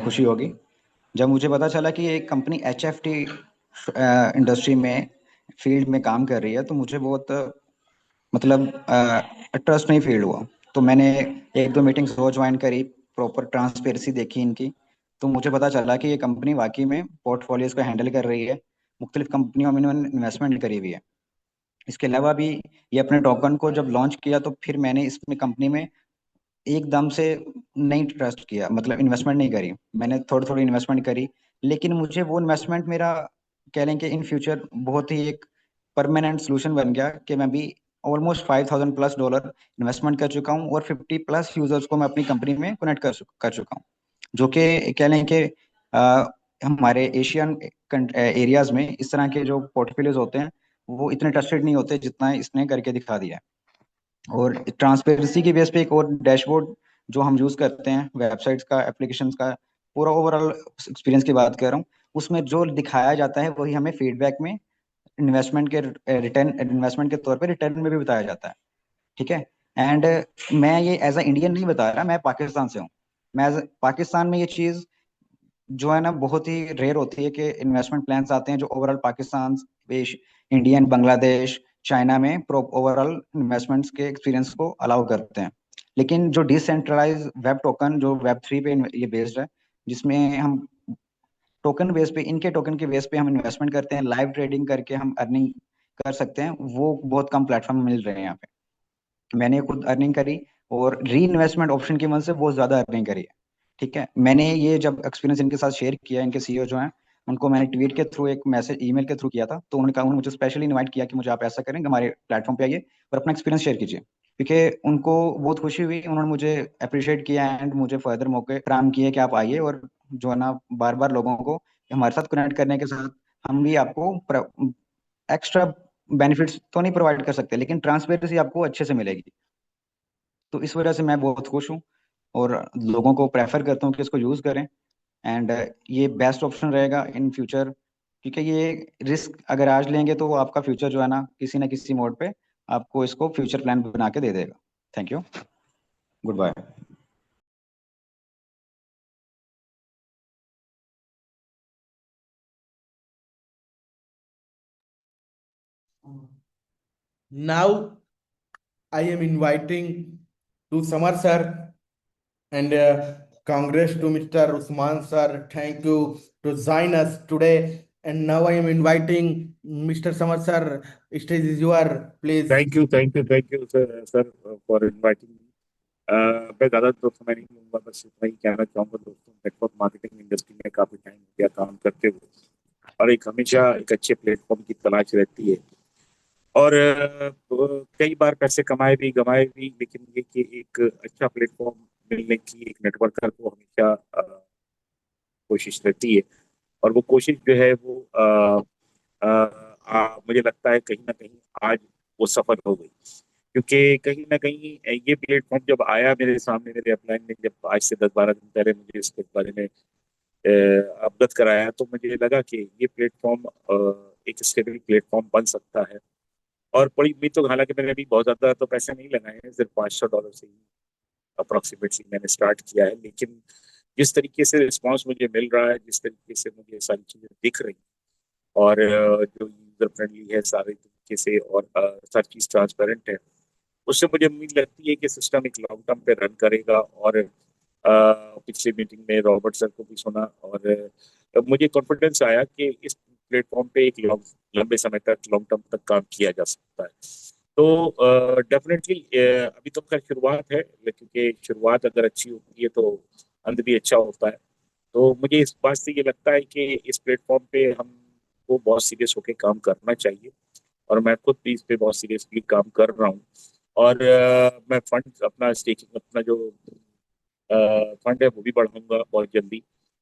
खुशी होगी। जब मुझे पता चला कि एक कंपनी HFT इंडस्ट्री में फील्ड में काम कर रही है, तो मुझे बहुत मतलब ट्रस्ट नहीं फील हुआ। तो मैंने एक दो मीटिंग्स और ज्वाइन करी, प्रॉपर ट्रांसपेरेंसी देखी इनकी। तो मुझे पता चला कि ये कंपनी वाकई में पोर्टफोलियोज को हैंडल कर रही है, मुख्तलिफ कंपनियों में इन्होंने इन्वेस्टमेंट करी हुई है। इसके अलावा भी ये अपने टोकन को जब लॉन्च किया, तो फिर मैंने इसमें कंपनी में एकदम से नहीं ट्रस्ट किया, मतलब इन्वेस्टमेंट नहीं करी। मैंने थोड़ी थोड़ी इन्वेस्टमेंट करी, लेकिन मुझे वो इन्वेस्टमेंट मेरा, कह लें कि इन फ्यूचर बहुत ही एक परमानेंट सोल्यूशन बन गया कि मैं भी ऑलमोस्ट $5,000+ इन्वेस्टमेंट कर चुका हूँ और 50+ यूजर्स को मैं अपनी कंपनी में कनेक्ट कर चुका हूँ। जो कि कह लें कि हमारे एशियन एरियाज में इस तरह के जो पोर्टफोलियोज होते हैं, वो इतने ट्रस्टेड नहीं होते जितना इसने करके दिखा दिया है। और ट्रांसपेरेंसी की बेस पे एक और डैशबोर्ड जो हम यूज करते हैं, वेबसाइट्स का, एप्लीकेशंस का, पूरा ओवरऑल एक्सपीरियंस की बात कर रहा हूँ, उसमें जो दिखाया जाता है वही हमें फीडबैक में इन्वेस्टमेंट के तौर पे रिटर्न में भी बताया जाता है। ठीक है। एंड मैं ये एज अ इंडियन नहीं बता रहा, मैं पाकिस्तान से हूँ। मैं पाकिस्तान में ये चीज जो है ना, बहुत ही रेयर होती है कि इन्वेस्टमेंट प्लान्स आते हैं जो overall Pakistan, Indian, Bangladesh, China में ओवरऑल इन्वेस्टमेंट्स के एक्सपीरियंस को अलाउ करते हैं। लेकिन जो डिसेंट्रलाइज वेब टोकन, जो वेब 3 पे ये बेस्ड है, जिसमें हम टोकन बेस पे, इनके टोकन के बेस पे हम इन्वेस्टमेंट करते हैं, लाइव ट्रेडिंग करके हम अर्निंग कर सकते हैं, वो बहुत कम प्लेटफॉर्म मिल रहे हैं यहाँ पे। मैंने खुद अर्निंग करी और री इन्वेस्टमेंट ऑप्शन की मदद से बहुत ज्यादा अर्निंग करी है। ठीक है। मैंने ये जब एक्सपीरियंस इनके साथ शेयर किया, इनके CEO जो हैं, उनको मैंने ट्वीट के थ्रू, एक मैसेज, ईमेल के थ्रू किया था, तो उन्होंने मुझे स्पेशली इनवाइट किया कि मुझे आप ऐसा करें, हमारे प्लेटफॉर्म पे आइए और अपना एक्सपीरियंस शेयर कीजिए। क्योंकि उनको बहुत खुशी हुई, उन्होंने मुझे अप्रिशिएट किया एंड मुझे फर्दर मौके फराहम किए कि आप आइए, और जो है ना, बार बार लोगों को हमारे साथ कनेक्ट करने के साथ हम भी आपको एक्स्ट्रा बेनिफिट्स तो नहीं प्रोवाइड कर सकते, लेकिन ट्रांसपेरेंसी आपको अच्छे से मिलेगी। तो इस वजह से मैं बहुत खुश हूँ और लोगों को प्रेफर करता हूँ कि इसको यूज़ करें। एंड ये बेस्ट ऑप्शन रहेगा इन फ्यूचर, क्योंकि ये रिस्क अगर आज लेंगे तो वो आपका फ्यूचर जो है ना किसी मोड पे आपको इसको फ्यूचर प्लान बना के दे देगा। Thank you. Good bye. Now I am inviting to Samar sir. And congrats to Mr. Usman sir. Thank you to join us today. And now I am inviting Mr. Samar sir. Stage is your, please. Thank you sir for inviting me. मैं ज़्यादा दोस्त मैं नहीं लूंगा, बस इतना ही कहना चाहूँगा दोस्तों, नेटवर्क मार्केटिंग इंडस्ट्री में काफ़ी टाइम हो गया काम करते हुए, और एक हमेशा एक अच्छे प्लेटफॉर्म की तलाश रहती है। और कई बार पैसे कमाए भी गंवाए भी, लेकिन ये कि एक अच्छा प्लेटफॉर्म मिलने की एक नेटवर्कर को हमेशा कोशिश रहती है। और वो कोशिश जो है वो मुझे लगता है कहीं ना कहीं आज वो सफल हो गई, क्योंकि कहीं ना कहीं ये प्लेटफॉर्म जब आया मेरे सामने, मेरे अपलाइन में, जब आज से 10-12 दिन पहले मुझे इसके बारे में अवगत कराया, तो मुझे लगा कि ये प्लेटफॉर्म एक स्टेबल प्लेटफॉर्म बन सकता है। और बड़ी उम्मीद, तो हालांकि मैंने अभी बहुत ज्यादा तो पैसे नहीं लगाए हैं, सिर्फ $500 से ही अप्रोक्सीमेटली मैंने स्टार्ट किया है, लेकिन जिस तरीके से रिस्पांस मुझे मिल रहा है, जिस तरीके से मुझे सारी चीजें दिख रही हैं, और जो यूजर फ्रेंडली है सारे तरीके से, और हर चीज ट्रांसपेरेंट है, उससे मुझे उम्मीद लगती है कि सिस्टम एक लॉन्ग टर्म पे रन करेगा। और पिछली मीटिंग में रॉबर्ट सर को भी सुना, और मुझे कॉन्फिडेंस आया कि इस प्लेटफॉर्म पे एक लंबे समय तक, लॉन्ग टर्म तक काम किया जा सकता है। तो डेफिनेटली अभी तो खैर शुरुआत है, क्योंकि शुरुआत अगर अच्छी होती है तो अंत भी अच्छा होता है। तो मुझे इस बात से ये लगता है कि इस प्लेटफॉर्म पे हमको बहुत सीरियस होकर काम करना चाहिए, और मैं खुद भी इस पे बहुत सीरियसली काम कर रहा हूँ। और मैं फंड अपना स्टेकिंग अपना जो फंड है वो भी बढ़ाऊंगा बहुत जल्दी,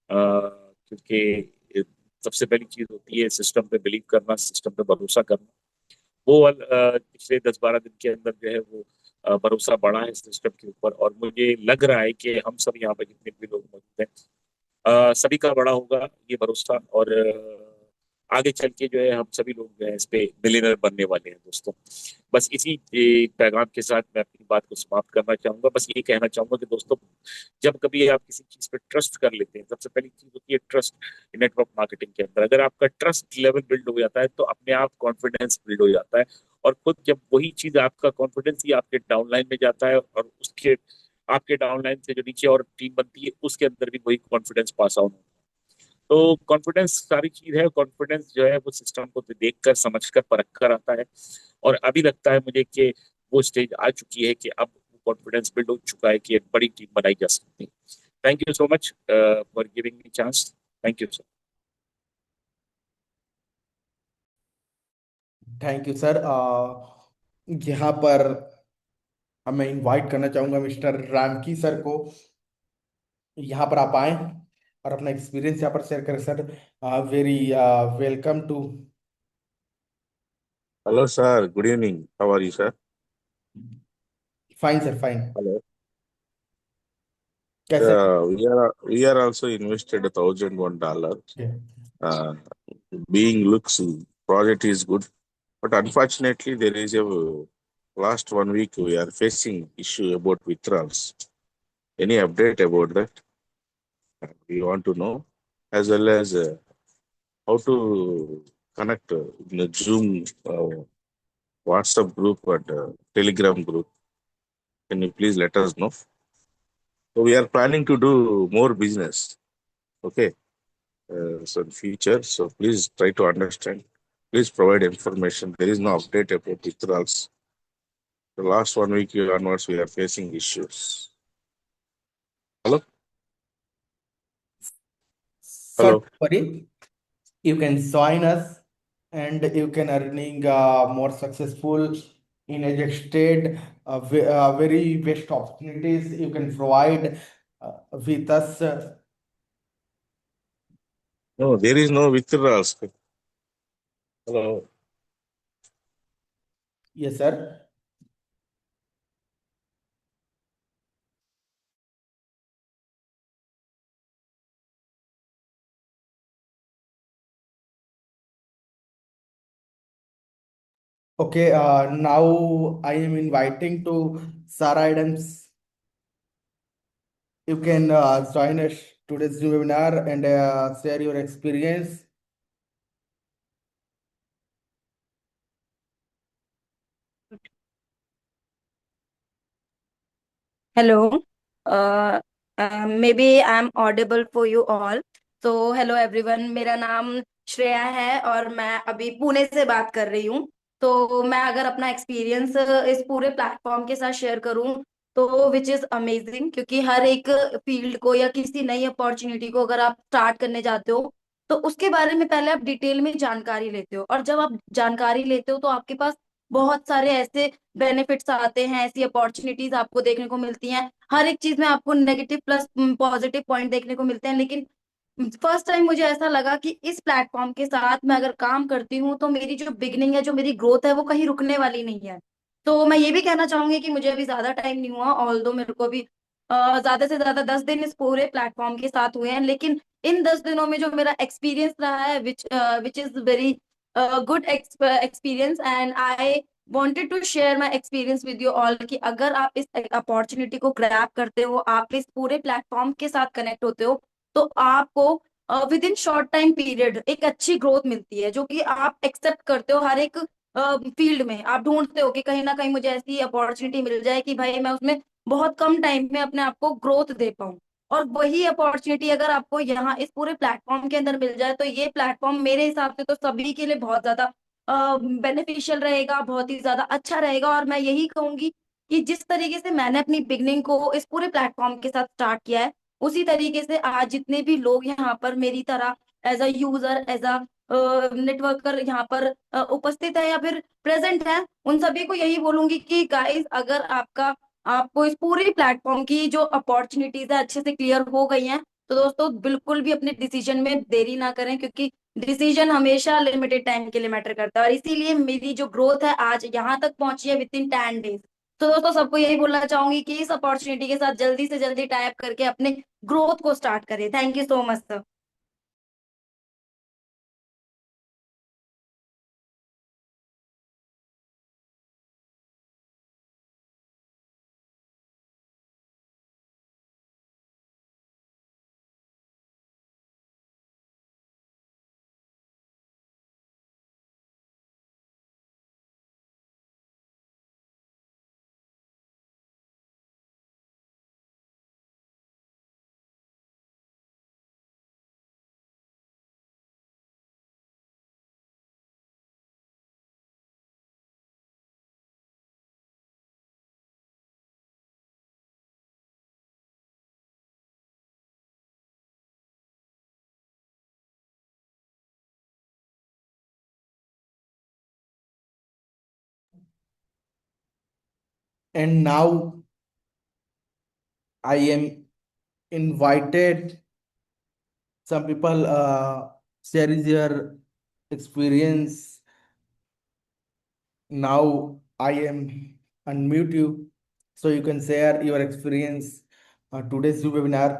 क्योंकि सबसे पहली चीज होती है सिस्टम पे बिलीव करना, सिस्टम पे भरोसा करना। वो पिछले 10-12 दिन के अंदर जो है वो भरोसा बढ़ा है सिस्टम के ऊपर, और मुझे लग रहा है कि हम सब यहाँ पर जितने भी लोग मौजूद हैं सभी का बड़ा होगा ये भरोसा, और आगे चल के जो है हम सभी लोग जो है इस पे मिलियनर बनने वाले हैं दोस्तों। बस इसी पैगाम के साथ मैं अपनी बात को समाप्त करना चाहूंगा। बस ये कहना चाहूंगा कि दोस्तों, जब कभी आप किसी चीज पे ट्रस्ट कर लेते हैं, सबसे पहली चीज होती है ट्रस्ट। नेटवर्क मार्केटिंग के अंदर अगर आपका ट्रस्ट लेवल बिल्ड हो जाता है तो अपने आप कॉन्फिडेंस बिल्ड हो जाता है, और खुद जब वही चीज आपका कॉन्फिडेंस ही आपके डाउनलाइन में जाता है, और उसके आपके डाउनलाइन से जो नीचे और टीम बनती है उसके अंदर भी वही कॉन्फिडेंस पास आउट होता है। तो कॉन्फिडेंस सारी चीज है। कॉन्फिडेंस जो है वो सिस्टम को देख कर समझ कर परख कर आता है, और अभी लगता है मुझे कि वो स्टेज आ चुकी है कि अब कॉन्फिडेंस बिल्ड हो चुका है कि एक बड़ी टीम बनाई जा सकती है। Thank you so much for giving me chance. Thank you sir. Thank you sir. यहाँ पर मैं इनवाइट करना चाहूंगा मिस्टर रामकी सर को, यहाँ पर आप आए और अपना एक्सपीरियंस यहाँ पर शेयर करें sir. Very welcome to. Hello, sir. Good evening. How are you, sir? Fine sir, fine. Hello. कैसे? We are also invested $1,001. Uh, being looks project is good, but unfortunately there is a last 1 week we are facing issue about withdrawals. Any update about that? We want to know, as well as how to connect in the Zoom, WhatsApp group and Telegram group. Can you please let us know? So we are planning to do more business. Okay. So in future, so please try to understand. Please provide information. There is no update about withdrawals. The last 1 week onwards, we are facing issues. Hello. Sir Hello. sorry, you can join us and you can earning more successful in a state, very best opportunities you can provide with us. No, there is no withdrawals. Hello. Yes sir. Okay, now I am inviting to Sarah Adams. You can join us today's webinar and share your experience. Hello. Maybe I'm audible for you all. So hello everyone. मेरा नाम श्रेया है और मैं अभी पुणे से बात कर रही हूँ। तो मैं अगर अपना एक्सपीरियंस इस पूरे प्लेटफॉर्म के साथ शेयर करूँ तो विच इज अमेजिंग, क्योंकि हर एक फील्ड को या किसी नई अपॉर्चुनिटी को अगर आप स्टार्ट करने जाते हो तो उसके बारे में पहले आप डिटेल में जानकारी लेते हो, और जब आप जानकारी लेते हो तो आपके पास बहुत सारे ऐसे बेनिफिट्स आते हैं, ऐसी अपॉर्चुनिटीज आपको देखने को मिलती हैं। हर एक चीज में आपको नेगेटिव प्लस पॉजिटिव पॉइंट देखने को मिलते हैं, लेकिन फर्स्ट टाइम मुझे ऐसा लगा कि इस प्लेटफॉर्म के साथ मैं अगर काम करती हूँ तो मेरी जो बिगनिंग है, जो मेरी ग्रोथ है, वो कहीं रुकने वाली नहीं है। तो मैं ये भी कहना चाहूंगी कि मुझे अभी ज्यादा टाइम नहीं हुआ, ऑल दो मेरे को भी ज्यादा से ज्यादा 10 दिन इस पूरे प्लेटफॉर्म के साथ हुए हैं, लेकिन इन 10 दिनों में जो मेरा एक्सपीरियंस रहा है which is very good experience, and I wanted to share my experience with you all कि अगर आप इस अपॉर्चुनिटी को ग्रैब करते हो, आप इस पूरे प्लेटफॉर्म के साथ कनेक्ट होते हो, तो आपको with in short time period एक अच्छी ग्रोथ मिलती है, जो कि आप एक्सेप्ट करते हो। हर एक फील्ड में आप ढूंढते हो कि कहीं ना कहीं मुझे ऐसी अपॉर्चुनिटी मिल जाए कि भाई मैं उसमें बहुत कम टाइम में अपने आप को ग्रोथ दे पाऊं, और वही अपॉर्चुनिटी अगर आपको यहाँ इस पूरे प्लेटफॉर्म के अंदर मिल जाए तो ये प्लेटफॉर्म मेरे हिसाब से तो सभी के लिए बहुत ज्यादा बेनिफिशियल रहेगा, बहुत ही ज्यादा अच्छा रहेगा। और मैं यही कहूंगी कि जिस तरीके से मैंने अपनी बिगनिंग को इस पूरे प्लेटफॉर्म के साथ स्टार्ट किया है, उसी तरीके से आज जितने भी लोग यहाँ पर मेरी तरह as a user, as a networker यहाँ पर उपस्थित है या फिर प्रेजेंट है, उन सभी को यही बोलूंगी कि गाइस, अगर आपको इस पूरी प्लेटफॉर्म की जो अपॉर्चुनिटीज है अच्छे से क्लियर हो गई हैं, तो दोस्तों बिल्कुल भी अपने डिसीजन में देरी ना करें, क्योंकि डिसीजन हमेशा लिमिटेड टाइम के लिए मैटर करता है। और इसीलिए मेरी जो ग्रोथ है आज यहाँ तक पहुंची है विद इन 10 डेज। तो दोस्तों सबको यही बोलना चाहूंगी कि इस अपॉर्चुनिटी के साथ जल्दी से जल्दी टाइप करके अपने ग्रोथ को स्टार्ट करें। Thank you so much sir. And now I am invited some people share their experience. Now I am unmute you so you can share your experience today's webinar.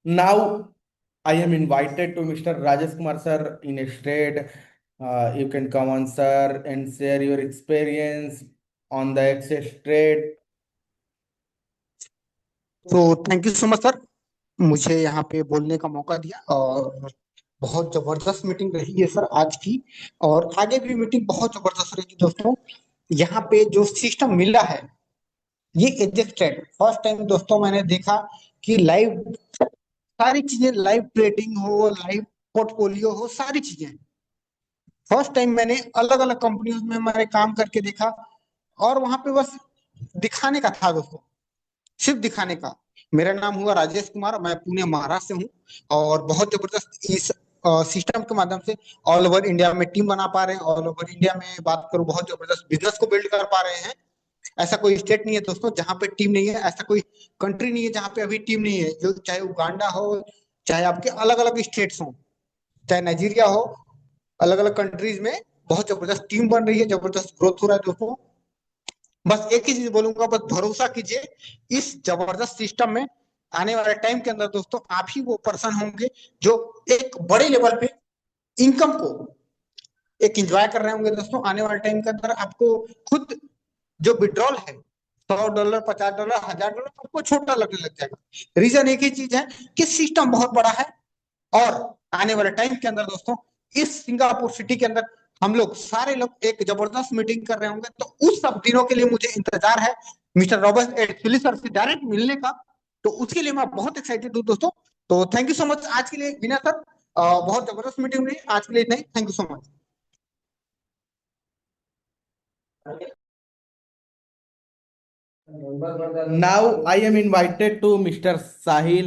Now I am invited to Mr. Rajesh Kumar sir in a state. You can come on sir and share your experience on the access trade. तो thank you so much sir, मुझे यहाँ पे बोलने का मौका दिया। और बहुत जबरदस्त मीटिंग रही है सर आज की, और आगे भी मीटिंग बहुत जबरदस्त रहेगी दोस्तों। यहाँ पे जो सिस्टम मिला है ये एजेक्टेड फर्स्ट टाइम दोस्तों मैंने देखा कि लाइव सारी चीजें, लाइव ट्रेडिंग हो, लाइव पोर्टफोलियो हो, सारी चीजें फर्स्ट टाइम मैंने अलग अलग कंपनियों में मैंने काम करके देखा। और वहां पे बस दिखाने का था दोस्तों, सिर्फ दिखाने का। मेरा नाम हुआ राजेश कुमार, मैं पुणे महाराष्ट्र से हूँ। और बहुत जबरदस्त इस सिस्टम के माध्यम से ऑल ओवर इंडिया में टीम बना पा रहे हैं। ऑल ओवर इंडिया में बात करूं, बहुत जबरदस्त बिजनेस को बिल्ड कर पा रहे हैं। ऐसा कोई स्टेट नहीं है दोस्तों जहां पे टीम नहीं है, ऐसा कोई कंट्री नहीं है जहां पे अभी टीम नहीं है। जो चाहे उगांडा हो, चाहे आपके अलग अलग स्टेट्स हो, चाहे नाइजीरिया हो, अलग अलग कंट्रीज में बहुत जबरदस्त टीम बन रही है, जबरदस्त ग्रोथ हो रहा है दोस्तों। बस एक ही चीज बोलूंगा, बस भरोसा कीजिए इस जबरदस्त सिस्टम में। आने वाले टाइम के अंदर दोस्तों आप ही वो पर्सन होंगे जो एक बड़े लेवल पे इनकम को एक एंजॉय कर रहे होंगे दोस्तों। आने वाले टाइम के अंदर आपको खुद जो विड्रॉल है $100, $50, $1000, आपको छोटा लगने लग जाएगा। रीजन एक ही चीज है कि सिस्टम बहुत बड़ा है। और आने वाले टाइम के अंदर दोस्तों इस सिंगापुर सिटी के अंदर हम लोग सारे लोग एक जबरदस्त मीटिंग कर रहे होंगे। तो उस सब दिनों के लिए मुझे इंतजार है मिस्टर रॉबर्ट एडफिली सर से डायरेक्ट मिलने का। तो उसके लिए मैं बहुत एक्साइटेड हूँ दोस्तों। तो थैंक यू सो मच आज के लिए विनय सर, बहुत जबरदस्त मीटिंग रही आज के लिए। इतना ही, thank you so much. Now I am invited to Mr. Sahil.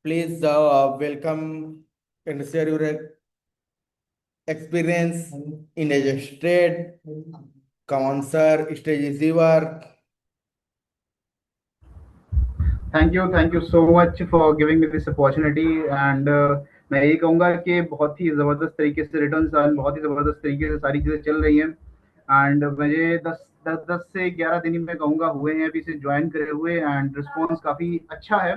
Please welcome and share your experience in a state. Come on, sir. Stage is yours. Thank you so much for giving me this opportunity. And मैं यही कहूँगा कि बहुत ही ज़बरदस्त तरीके से return, बहुत ही ज़बरदस्त तरीके से सारी चीज़ें चल रही हैं। एंड मुझे 10 से 11 दिन में कहूँगा हुए हैं अभी से ज्वाइन करे हुए। एंड रिस्पॉन्स काफ़ी अच्छा है,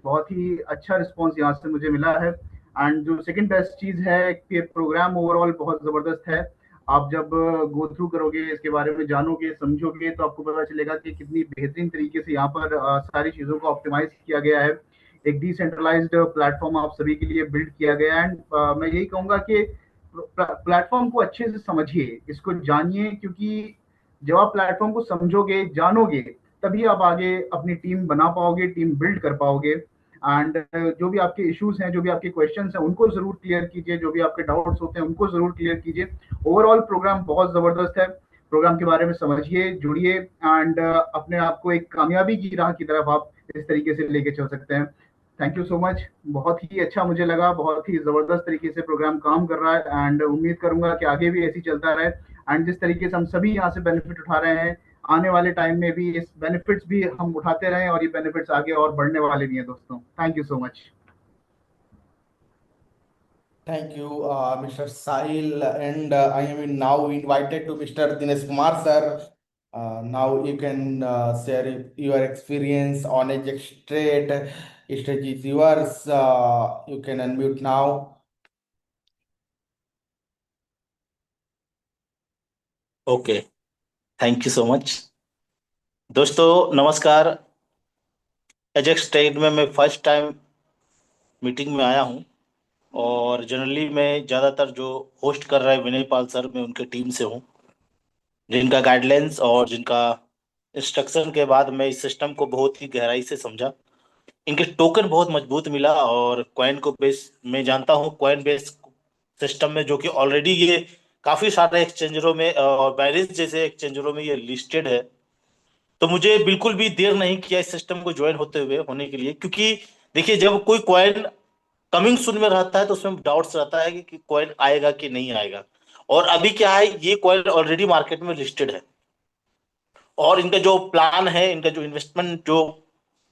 बहुत ही अच्छा रिस्पॉन्स यहाँ से मुझे मिला है। एंड जो सेकंड बेस्ट चीज़ है कि प्रोग्राम ओवरऑल बहुत ज़बरदस्त है। आप जब गो थ्रू करोगे, इसके बारे में जानोगे, समझोगे, तो आपको पता चलेगा कि कितनी बेहतरीन तरीके से यहाँ पर सारी चीज़ों को ऑप्टिमाइज किया गया है। एक डिसेंट्रलाइज्ड प्लेटफॉर्म आप सभी के लिए बिल्ड किया गया है। एंड मैं यही कहूँगा कि प्लेटफॉर्म को अच्छे से समझिए, इसको जानिए, क्योंकि जब आप प्लेटफॉर्म को समझोगे, जानोगे, तभी आप आगे अपनी टीम बना पाओगे, टीम बिल्ड कर पाओगे। एंड जो भी आपके इश्यूज हैं, जो भी आपके क्वेश्चंस हैं, उनको जरूर क्लियर कीजिए, जो भी आपके डाउट्स होते हैं उनको जरूर क्लियर कीजिए। ओवरऑल प्रोग्राम बहुत जबरदस्त है, प्रोग्राम के बारे में समझिए, जुड़िए, एंड अपने आप को एक कामयाबी की राह की तरफ आप इस तरीके से लेके चल सकते हैं। थैंक यू सो मच, बहुत ही अच्छा मुझे लगा, बहुत ही जबरदस्त तरीके से प्रोग्राम काम कर रहा है, एंड उम्मीद करूंगा कि आगे भी ऐसी चलता रहे। एंड जिस तरीके से हम सभी यहाँ से बेनिफिट उठा रहे हैं, आने वाले टाइम में भी इस बेनिफिट्स भी हम उठाते रहें, और ये बेनिफिट्स आगे और बढ़ने वाले भी हैं दोस्तों। Thank you so much. Thank you, Mr. Sahil, and I am now invited to Mr. Dinesh Kumar, sir. Now you can share your experience on Edge Straight. Stage is yours. You can unmute now. Okay, thank you so much. दोस्तों नमस्कार। Ajax trade में मैं first time meeting में आया हूं, और generally मैं ज़्यादातर जो होस्ट कर रहा है विनय पाल सर, मैं उनके टीम से हूं, जिनका गाइडलाइंस और जिनका इंस्ट्रक्शन के बाद मैं इस सिस्टम को बहुत ही गहराई से समझा। इनके टोकन बहुत मजबूत मिला, और कॉइन को बेस मैं जानता हूं, कॉइन बेस सिस्टम में, जो कि ऑलरेडी ये काफ़ी सारे एक्सचेंजरों में और बाइनेंस जैसे एक्सचेंजरों में ये लिस्टेड है। तो मुझे बिल्कुल भी देर नहीं किया इस सिस्टम को ज्वाइन होने के लिए, क्योंकि देखिए जब कोई कॉइन कमिंग सून में रहता है तो उसमें डाउट्स रहता है कि कॉइन आएगा कि नहीं आएगा। और अभी क्या है, ये कॉइन ऑलरेडी मार्केट में लिस्टेड है, और इनका जो प्लान है, इनका जो इन्वेस्टमेंट जो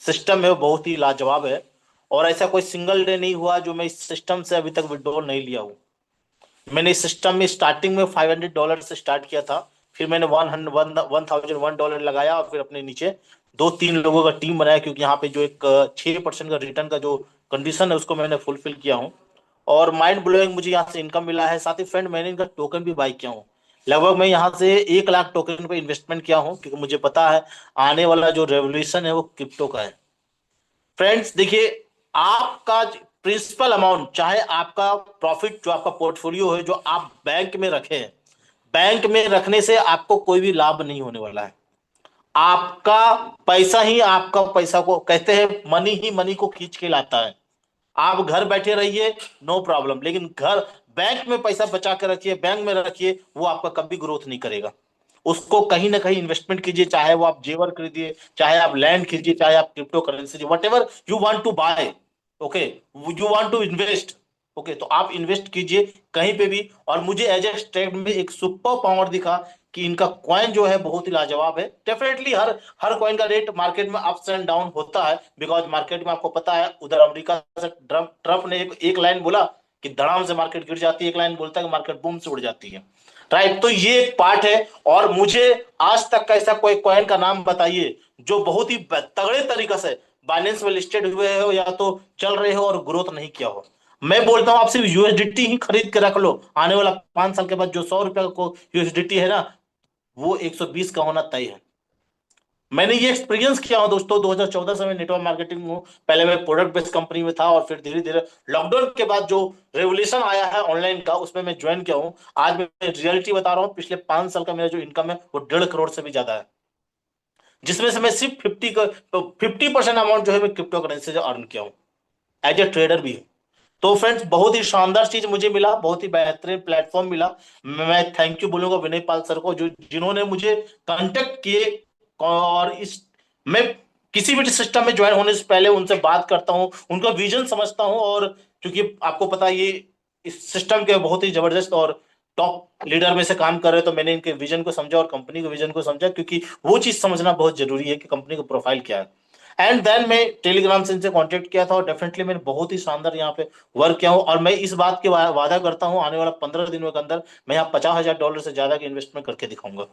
सिस्टम है वो बहुत ही लाजवाब है। और ऐसा कोई सिंगल डे नहीं हुआ जो मैं इस सिस्टम से अभी तक विड्रॉल नहीं लिया हूँ। मैंने इस सिस्टम में स्टार्टिंग में $500 से स्टार्ट किया था, फिर मैंने $1001 लगाया, और फिर अपने नीचे 2-3 लोगों का टीम बनाया, क्योंकि यहाँ पे जो एक 6% का रिटर्न का जो कंडीशन है उसको मैंने फुलफिल किया हूँ। और माइंड ब्लोइंग मुझे यहाँ से इनकम मिला है। साथ ही फ्रेंड, मैंने इनका टोकन भी बाई किया हूँ। लगभग मैं यहाँ से 1 लाख टोकन पे इन्वेस्टमेंट किया हूँ, क्योंकि मुझे पता है आने वाला जो रेवोल्यूशन है वो क्रिप्टो का है। फ्रेंड्स देखिए, आपका प्रिंसिपल अमाउंट, चाहे आपका प्रॉफिट जो आपका पोर्टफोलियो है जो आप बैंक में रखे हैं, बैंक में रखने से आपको कोई भी लाभ नहीं होने वाला है। आपका पैसा ही आपका पैसा को कहते हैं, मनी ही मनी को खींच के लाता है। आप घर बैठे रहिए, नो प्रॉब्लम, लेकिन घर बैंक में पैसा बचा के रखिए, बैंक में रखिए, वो आपका कभी ग्रोथ नहीं करेगा। उसको कहीं ना कहीं इन्वेस्टमेंट कीजिए, चाहे वो आप जेवर खरीदिए, चाहे आप लैंड खरीदिए, चाहे आप crypto currency, whatever you want to buy, okay, you want to invest, okay, तो आप इन्वेस्ट कीजिए कहीं पे भी। और मुझे एज ए ट्रेड में एक सुपर पावर दिखा कि इनका कॉइन जो है बहुत ही लाजवाब है। डेफिनेटली हर कॉइन का रेट मार्केट में अप्स एंड डाउन होता है, बिकॉज मार्केट में आपको पता है, उधर अमेरिका से ट्रम्प ने एक लाइन बोला कि धड़ाम से मार्केट गिर जाती है, एक लाइन बोलता है कि मार्केट बूम से उड़ जाती है, राइट। तो ये एक पार्ट है। और मुझे आज तक का ऐसा कोई कॉइन का नाम बताइए जो बहुत ही तगड़े तरीके से बाइनेंस में लिस्टेड हुए हो या तो चल रहे हो और ग्रोथ नहीं किया हो। मैं बोलता हूं आप सिर्फ यूएसडीटी ही खरीद के रख लो, आने वाला 5 साल के बाद जो ₹100 को यूएसडीटी है ना, वो 120 का होना तय है। मैंने ये एक्सपीरियंस किया हूं दोस्तों। 2014 से मैं नेटवर्क मार्केटिंग हूँ, पहले मैं प्रोडक्ट बेस्ड कंपनी में था, और फिर धीरे धीरे लॉकडाउन के बाद जो रेवोल्यूशन आया है ऑनलाइन का, उसमें मैं ज्वाइन किया हूँ। आज मैं रियलिटी बता रहा हूँ, पिछले 5 साल का मेरा जो इनकम है वो 1.5 करोड़ से भी ज्यादा है, जिसमें से मैं सिर्फ 50% अमाउंट जो है मैं क्रिप्टो करेंसी से अर्न किया हूँ, एज ए ट्रेडर भी हूँ। तो फ्रेंड्स, बहुत ही शानदार चीज मुझे मिला, बहुत ही बेहतरीन प्लेटफॉर्म मिला। मैं थैंक यू बोलूंगा विनय पाल सर को, जो जिन्होंने मुझे कांटेक्ट किए। और इस मैं किसी भी सिस्टम में ज्वाइन होने से पहले उनसे बात करता हूं, उनका विजन समझता हूं। और क्योंकि आपको पता है ये इस सिस्टम के बहुत ही जबरदस्त और टॉप लीडर में से काम कर रहे हैं, तो मैंने इनके विजन को समझा और कंपनी के विजन को समझा, क्योंकि वो चीज समझना बहुत जरूरी है कि कंपनी का प्रोफाइल क्या है। एंड देन मैं टेलीग्राम से इनसे कांटेक्ट किया था, और डेफिनेटली मैंने बहुत ही शानदार यहाँ पे वर्क किया हूँ। और मैं इस बात के वादा करता हूँ, आने वाला 15 दिनों के अंदर मैं यहाँ $50,000 से ज्यादा की इन्वेस्टमेंट करके दिखाऊंगा।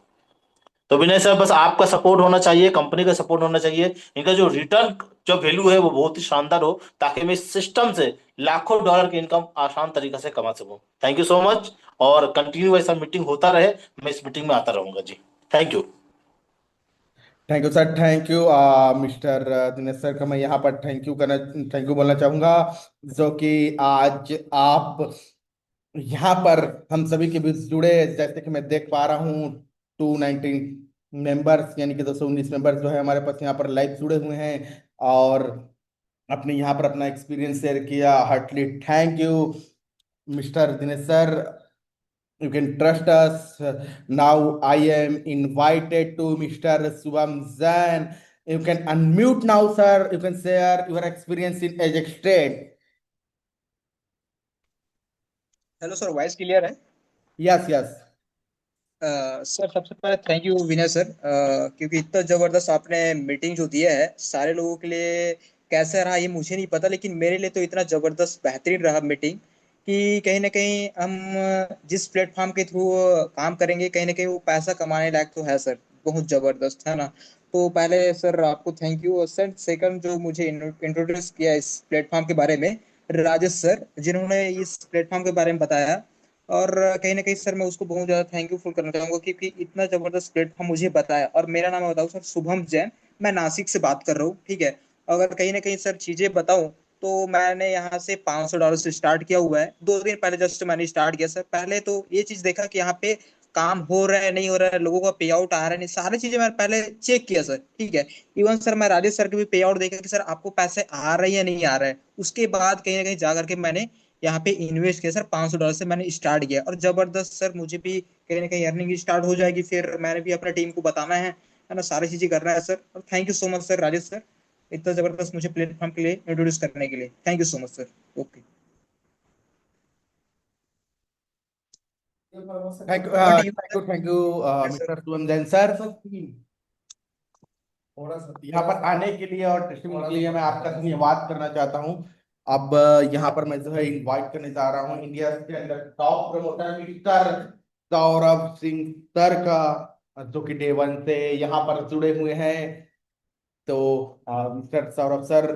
तो विनय सर, बस आपका सपोर्ट होना चाहिए, कंपनी का सपोर्ट होना चाहिए, इनका जो रिटर्न जो वैल्यू है वो बहुत ही शानदार हो, ताकि मैं इस सिस्टम से लाखों डॉलर की इनकम आसान तरीके से कमा सकूं। Thank you so much. और कंटिन्यू ऐसा मीटिंग होता रहे, मैं इस मीटिंग में आता रहूंगा जी। Thank you. Thank you sir, thank you mister Dinesh sir का मैं यहाँ पर थैंक यू बोलना चाहूंगा, जो कि आज आप यहाँ पर हम सभी के बीच जुड़े। जैसे कि मैं देख पा रहा हूँ 219 मेंबर्स यानी कि 219 मेंबर्स जो है हमारे पास यहाँ पर लाइव जुड़े हुए हैं और अपने यहाँ पर अपना एक्सपीरियंस शेयर किया। Heartly thank you mister Dinesh sir, you can trust us. Now I am invited to Mr. Subham Zan. You can unmute now, sir. You can share your experience in Ajax Trade. Hello sir, voice clear है? Yes, yes. Sir सबसे पहले thank you Vinay sir, क्योंकि इतना जबरदस्त आपने meeting जो दिया है सारे लोगों के लिए। कैसा रहा ये मुझे नहीं पता, लेकिन मेरे लिए तो इतना जबरदस्त बेहतरीन रहा मीटिंग कि कहीं ना कहीं हम जिस प्लेटफॉर्म के थ्रू काम करेंगे कहीं ना कहीं वो पैसा कमाने लायक तो है सर। बहुत जबरदस्त है ना। तो पहले सर आपको थैंक यू, और सर सेकंड जो मुझे इंट्रोड्यूस किया इस प्लेटफॉर्म के बारे में, राजेश सर, जिन्होंने इस प्लेटफॉर्म के बारे में बताया। और कहीं ना कहीं सर मैं उसको बहुत ज्यादा थैंकफुल करना चाहूंगा क्योंकि इतना जबरदस्त प्लेटफॉर्म मुझे बताया। और मेरा नाम मैं बताऊं सर, शुभम जैन। मैं नासिक से बात कर रहा हूँ, ठीक है। अगर कहीं ना कहीं सर चीजें बताऊं तो मैंने यहाँ से $500 से स्टार्ट किया हुआ है। 2 दिन पहले जस्ट मैंने स्टार्ट किया सर। पहले तो ये चीज देखा कि यहाँ पे काम हो रहा है नहीं हो रहा है, लोगों का पे आउट आ रहा है नहीं, सारी चीजें मैंने पहले चेक किया सर, ठीक है। इवन सर मैं राजेश सर के भी पे आउट देखा कि सर आपको पैसे आ रहे हैं या नहीं आ रहे हैं। उसके बाद कहीं ना कहीं जा करके मैंने यहाँ पे इन्वेस्ट किया सर। $500 से मैंने स्टार्ट किया और जबरदस्त सर मुझे भी कहीं ना कहीं अर्निंग स्टार्ट हो जाएगी। फिर मैंने भी अपने टीम को बताना है ना, सारी चीजें करना है सर। और thank you so much sir Rajesh sir, इतना जबरदस्त मुझे प्लेटफॉर्म के लिए इंट्रोड्यूस करने के लिए। Thank you so much sir. Okay. Thank you, Mr. Subham Jain sir. यहाँ पर आने के लिए और टेस्टिंग के लिए मैं आपका धन्यवाद करना चाहता हूँ। अब यहाँ पर मैं जो है इनवाइट करने जा रहा हूँ इंडिया के अंदर top promoter mister Saurabh Singh sir का, जो कि डे वन से यहाँ पर जुड़े हुए हैं। तो मिस्टर सौरभ सर,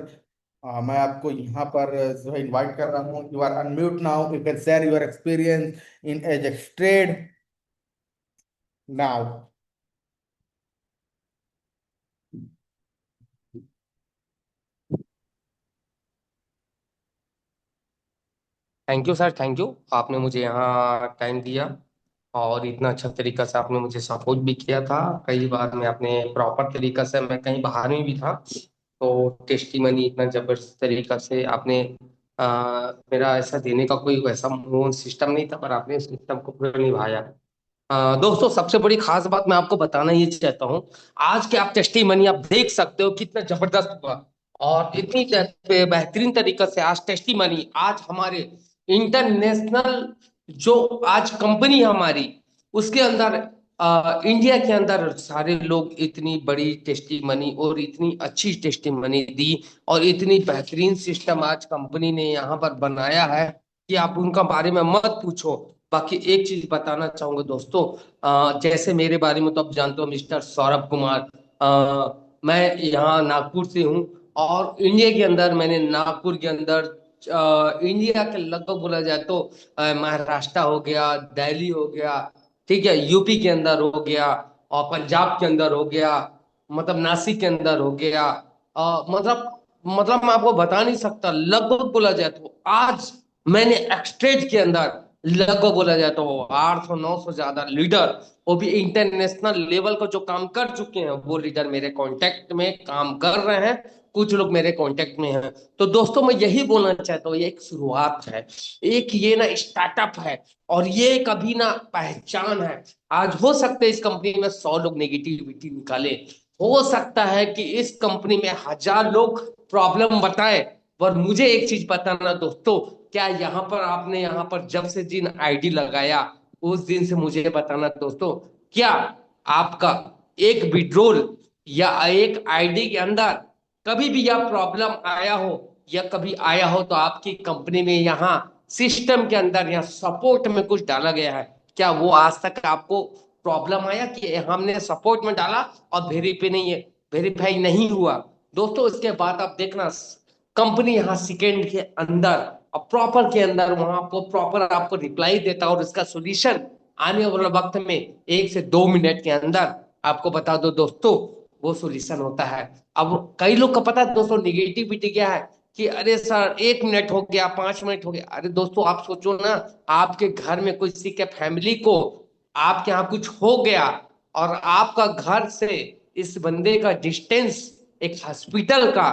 मैं आपको यहाँ पर जो है इनवाइट कर रहा हूँ। You are unmute now, you can share your experience in Ajax trade now. Thank you sir, thank you. आपने मुझे यहाँ टाइम दिया और इतना अच्छा तरीका से आपने मुझे सपोर्ट भी किया था। कई बार मैं अपने प्रॉपर तरीका से, मैं कहीं बाहर में भी था तो टेस्टिमनी इतना जबरदस्त तरीका से आपने मेरा ऐसा देने का कोई वैसा सिस्टम नहीं था, पर आपने सिस्टम को पूरा निभाया। दोस्तों, सबसे बड़ी खास बात मैं आपको बताना ये चाहता हूँ, आज के आप टेस्टिमनी आप देख सकते हो कितना जबरदस्त हुआ और इतनी बेहतरीन तरीके से आज टेस्टिमनी, आज हमारे इंटरनेशनल जो आज कंपनी है हमारी, उसके अंदर इंडिया के अंदर सारे लोग इतनी बड़ी टेस्टिमनी और इतनी अच्छी टेस्टिमनी दी और इतनी बेहतरीन सिस्टम आज कंपनी ने यहाँ पर बनाया है कि आप उनका बारे में मत पूछो। बाकी एक चीज बताना चाहूंगा दोस्तों, जैसे मेरे बारे में तो आप जानते हो, मिस्टर सौरभ कुमार, मैं यहाँ नागपुर से हूँ और इंडिया के अंदर मैंने नागपुर के अंदर इंडिया के लगभग बोला जाए तो महाराष्ट्र हो गया, दिल्ली हो गया, ठीक है, यूपी के अंदर हो गया और पंजाब के अंदर हो गया, मतलब नासिक के अंदर हो गया, मतलब मैं आपको बता नहीं सकता। लगभग बोला जाए तो आज मैंने एक्सट्रेट के अंदर लगभग बोला जाए तो 800-900 ज्यादा लीडर, वो भी इंटरनेशनल लेवल का जो काम कर चुके हैं, वो लीडर मेरे कांटेक्ट में काम कर रहे हैं। कुछ लोग मेरे कांटेक्ट में हैं। तो दोस्तों, मैं यही बोलना चाहता हूँ, ये एक शुरुआत है, एक ये ना स्टार्टअप है और ये एक अभी ना पहचान है। आज हो सकता है इस कंपनी में 100 लोग नेगेटिविटी निकाले, हो सकता है कि इस कंपनी में 1000 लोग प्रॉब्लम बताए, पर मुझे एक चीज बताना दोस्तों, क्या यहाँ पर आपने यहाँ पर जब से जिन आईडी लगाया उस दिन से मुझे बताना दोस्तों, क्या आपका एक विड्रॉल या एक आईडी के अंदर कभी भी यह प्रॉब्लम आया हो या कभी आया हो तो आपकी कंपनी में यहाँ सिस्टम के अंदर या सपोर्ट में कुछ डाला गया है? क्या वो आज तक आपको प्रॉब्लम आया कि हमने सपोर्ट में डाला और वेरीफाई नहीं हुआ? दोस्तों, इसके बाद आप देखना कंपनी यहाँ सेकेंड के अंदर और प्रॉपर के अंदर वहां आपको प्रॉपर आपको रिप्लाई देता है और इसका सोल्यूशन आने वाले वक्त में 1 से 2 मिनट के अंदर आपको बता दो दोस्तों, वो सोल्यूशन होता है। अब कई लोग को पता है दोस्तों निगेटिविटी क्या है, कि अरे सर 1 मिनट हो गया, 5 मिनट हो गया। अरे दोस्तों आप सोचो ना, आपके घर में किसी के फैमिली को आपके यहाँ कुछ हो गया और आपका घर से इस बंदे का डिस्टेंस एक हॉस्पिटल का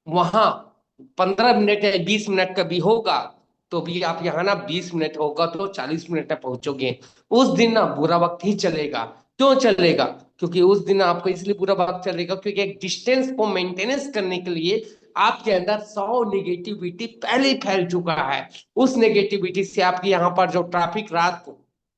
वहां 15 मिनट या 20 मिनट का भी होगा, तो भी आप यहाँ ना 20 मिनट होगा तो 40 मिनट में पहुंचोगे। उस दिन ना बुरा वक्त ही चलेगा। क्यों चलेगा? क्योंकि उस दिन आपको इसलिए बुरा वक्त चलेगा क्योंकि एक डिस्टेंस को मेंटेनेंस करने के लिए आपके अंदर 100 नेगेटिविटी पहले ही फैल चुका है। उस नेगेटिविटी से आपके यहाँ पर जो ट्रैफिक रात को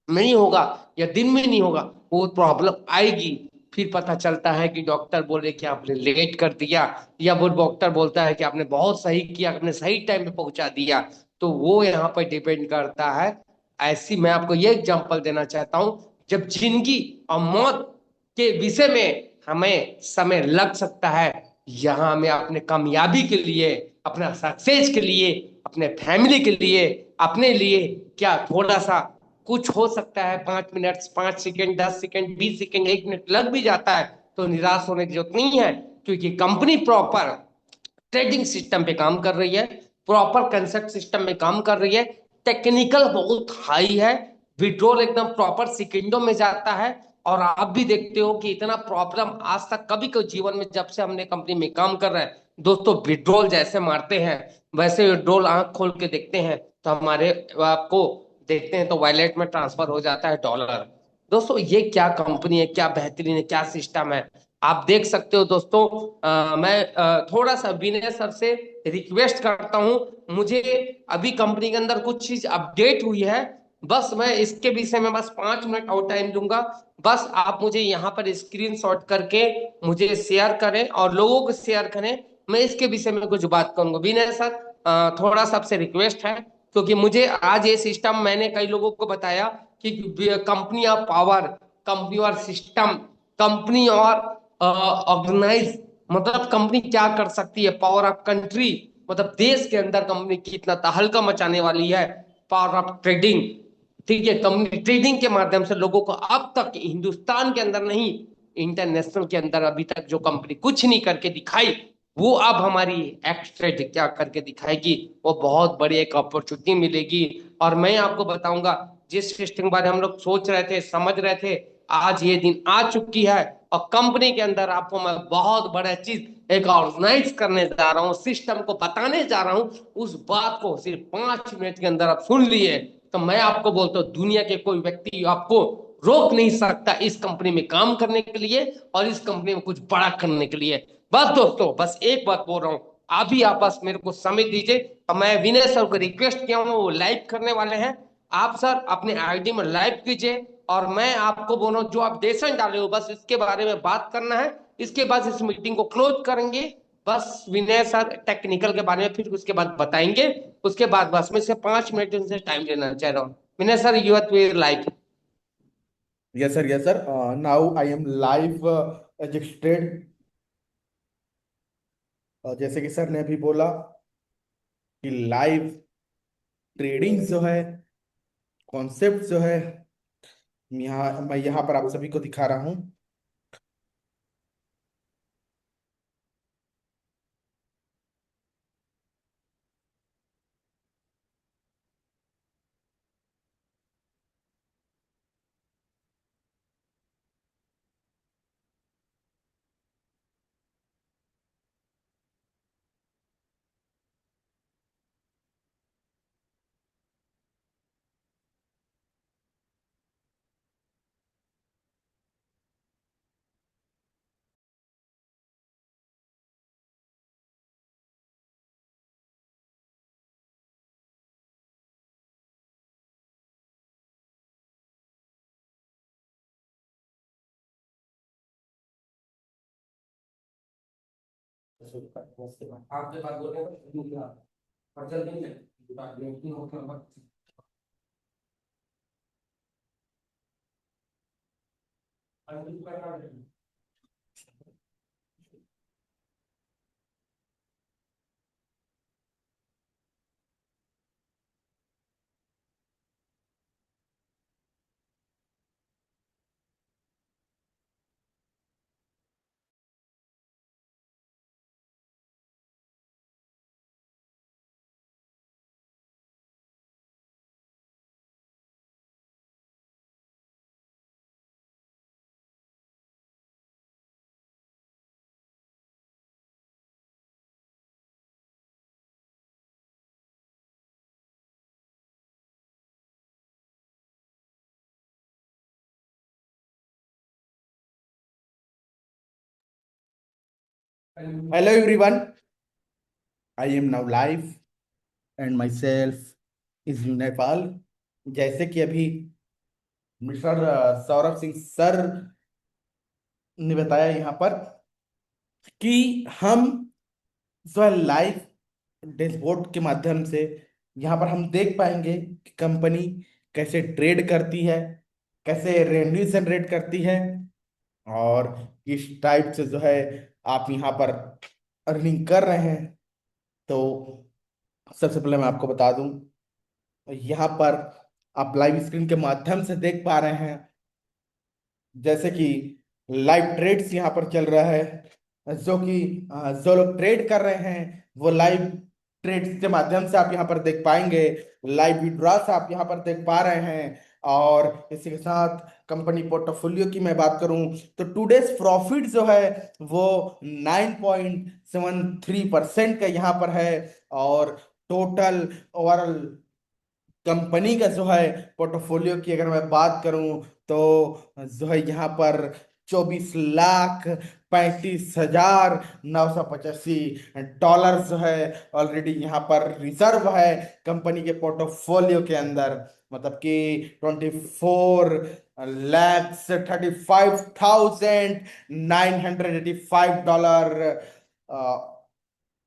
नहीं होगा या दिन में नहीं होगा, वो प्रॉब्लम आएगी। फिर पता चलता है कि डॉक्टर बोले कि आपने लेट कर दिया, या वो डॉक्टर बोलता है कि आपने बहुत सही किया, आपने सही टाइम पे पहुंचा दिया। तो वो यहाँ पर डिपेंड करता है। ऐसी मैं आपको ये एग्जांपल देना चाहता हूँ, जब जिंदगी और मौत के विषय में हमें समय लग सकता है, यहाँ हमें अपने कामयाबी के लिए, अपना सक्सेस के लिए, अपने फैमिली के लिए, अपने लिए क्या थोड़ा सा कुछ हो सकता है, 5 minute, 5 second, 10 second, 20 second, 1 minute लग भी जाता है, तो निराश होने की जरूरत नहीं है। क्योंकि कंपनी प्रॉपर ट्रेडिंग सिस्टम पे काम कर रही है, प्रॉपर कंसेप्ट सिस्टम में काम कर रही है, टेक्निकल बहुत हाई है, विड्रॉल एकदम प्रॉपर सेकेंडों में जाता है। और आप भी देखते हो कि इतना प्रॉब्लम आज तक कभी कोई जीवन में, जब से हमने कंपनी में काम कर रहे हैं दोस्तों, विड्रॉल जैसे मारते हैं वैसे विड्रॉल आंख खोल के देखते हैं तो हमारे आपको देखते हैं तो वॉलेट में ट्रांसफर हो जाता है डॉलर। दोस्तों ये क्या कंपनी है, क्या बेहतरीन है, क्या सिस्टम है, आप देख सकते हो दोस्तों। मैं थोड़ा सा विनय सर से रिक्वेस्ट करता हूं, मुझे अभी कंपनी के अंदर कुछ चीज अपडेट हुई है, बस मैं इसके विषय में बस 5 मिनट और टाइम दूंगा। बस आप मुझे यहाँ पर स्क्रीनशॉट करके मुझे शेयर करें और लोगों को शेयर करें, मैं इसके विषय में कुछ बात करूंगा। विनय सर थोड़ा सा आपसे रिक्वेस्ट है, क्योंकि मुझे आज ये सिस्टम मैंने कई लोगों को बताया कि कंपनी ऑफ पावर, कंपनी और सिस्टम, कंपनी और ऑर्गेनाइज, मतलब कंपनी क्या कर सकती है, पावर ऑफ कंट्री, मतलब देश के अंदर कंपनी कितना तहलका मचाने वाली है, पावर ऑफ ट्रेडिंग। ठीक है, कंपनी ट्रेडिंग के माध्यम से लोगों को अब तक हिंदुस्तान के अंदर नहीं, इंटरनेशनल के अंदर अभी तक जो कंपनी कुछ नहीं करके दिखाई, वो अब हमारी एक्सट्रेड क्या करके दिखाएगी, वो बहुत बड़ी एक अपॉर्चुनिटी मिलेगी। और मैं आपको बताऊंगा, जिस सिस्टम के बारे में हम लोग सोच रहे थे, समझ रहे थे, आज ये दिन आ चुकी है। और कंपनी के अंदर आपको मैं बहुत बड़ा चीज एक ऑर्गेनाइज करने जा रहा हूँ, सिस्टम को बताने जा रहा हूँ। उस बात को सिर्फ 5 मिनट के अंदर आप सुन लिए तो मैं आपको बोलता हूँ, दुनिया के कोई व्यक्ति आपको रोक नहीं सकता इस कंपनी में काम करने के लिए और इस कंपनी में कुछ बड़ा करने के लिए। बस दोस्तों, बस एक बात बोल रहा हूँ, अभी आप बस मेरे को समय दीजिए। और मैं विनय सर को रिक्वेस्ट किया हूँ, वो लाइव करने वाले हैं, आप सर अपने आईडी में लाइव कीजिए। और मैं आपको बोलूं, जो आप डेसिजन डाले हो बस इसके बारे में बात करना है, इसके बाद इस मीटिंग को क्लोज करेंगे। बस विनय सर टेक्निकल के बारे में फिर उसके बाद बताएंगे, उसके बाद बस मैं से 5 मिनट उनसे टाइम लेना चाह रहा हूँ। Vinay sir you are live. Yes, sir. Yes, sir. Now I am live registered. जैसे कि सर ने अभी बोला कि लाइव ट्रेडिंग जो है, कॉन्सेप्ट जो है, मैं यहाँ पर आप सभी को दिखा रहा हूँ। आपके बात बोलने और जल्दी Hello everyone, I am now live and myself is Nepal. जैसे कि अभी मिस्टर सौरभ सिंह सर ने बताया यहाँ पर कि हम जो है लाइव डैशबोर्ड के माध्यम से यहाँ पर हम देख पाएंगे कि कंपनी कैसे ट्रेड करती है, कैसे रेवेन्यू जनरेट करती है और किस टाइप से जो है आप यहाँ पर अर्निंग कर रहे हैं। तो सबसे पहले मैं आपको बता दूं, यहाँ पर आप लाइव स्क्रीन के माध्यम से देख पा रहे हैं जैसे कि लाइव ट्रेड्स यहाँ पर चल रहा है, जो कि जो लोग ट्रेड कर रहे हैं वो लाइव ट्रेड्स के माध्यम से आप यहाँ पर देख पाएंगे। लाइव विड्रॉस आप यहाँ पर देख पा रहे हैं। और इसी के साथ कंपनी पोर्टफोलियो की मैं बात करूं तो टुडेज प्रॉफिट जो है वो 9.73% का यहाँ पर है। और टोटल ओवरऑल कंपनी का जो है पोर्टफोलियो की अगर मैं बात करूं तो जो है यहाँ पर 24,35,985 जो है ऑलरेडी यहाँ पर रिजर्व है कंपनी के पोर्टफोलियो के अंदर। मतलब कि 24,35,985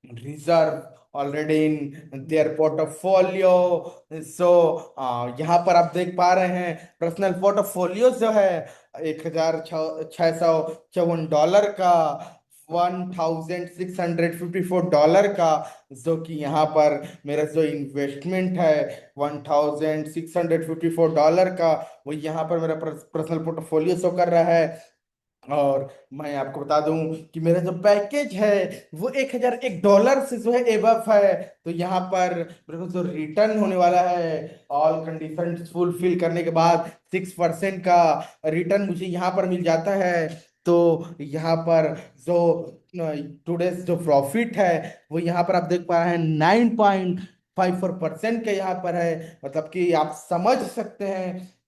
reserve already in their portfolio. So यहाँ पर आप देख पा रहे हैं पर्सनल पोर्टफोलियो जो है $1,654 का, $1,654 का, जो कि यहाँ पर मेरा जो इन्वेस्टमेंट है $1,654 का, वो यहाँ पर मेरा पर्सनल पोर्टफोलियो शो कर रहा है। और मैं आपको बता दूं कि मेरा जो पैकेज है वो $1,001 से जो है एबव है। तो यहाँ पर मेरे को जो रिटर्न होने वाला है ऑल कंडीशन फुलफिल करने के बाद 6% का रिटर्न मुझे यहाँ पर मिल जाता है। तो यहाँ पर जो टुडेज जो प्रॉफिट है वो यहाँ पर आप देख पा रहे हैं 9.54% का यहाँ पर है। मतलब कि आप समझ सकते हैं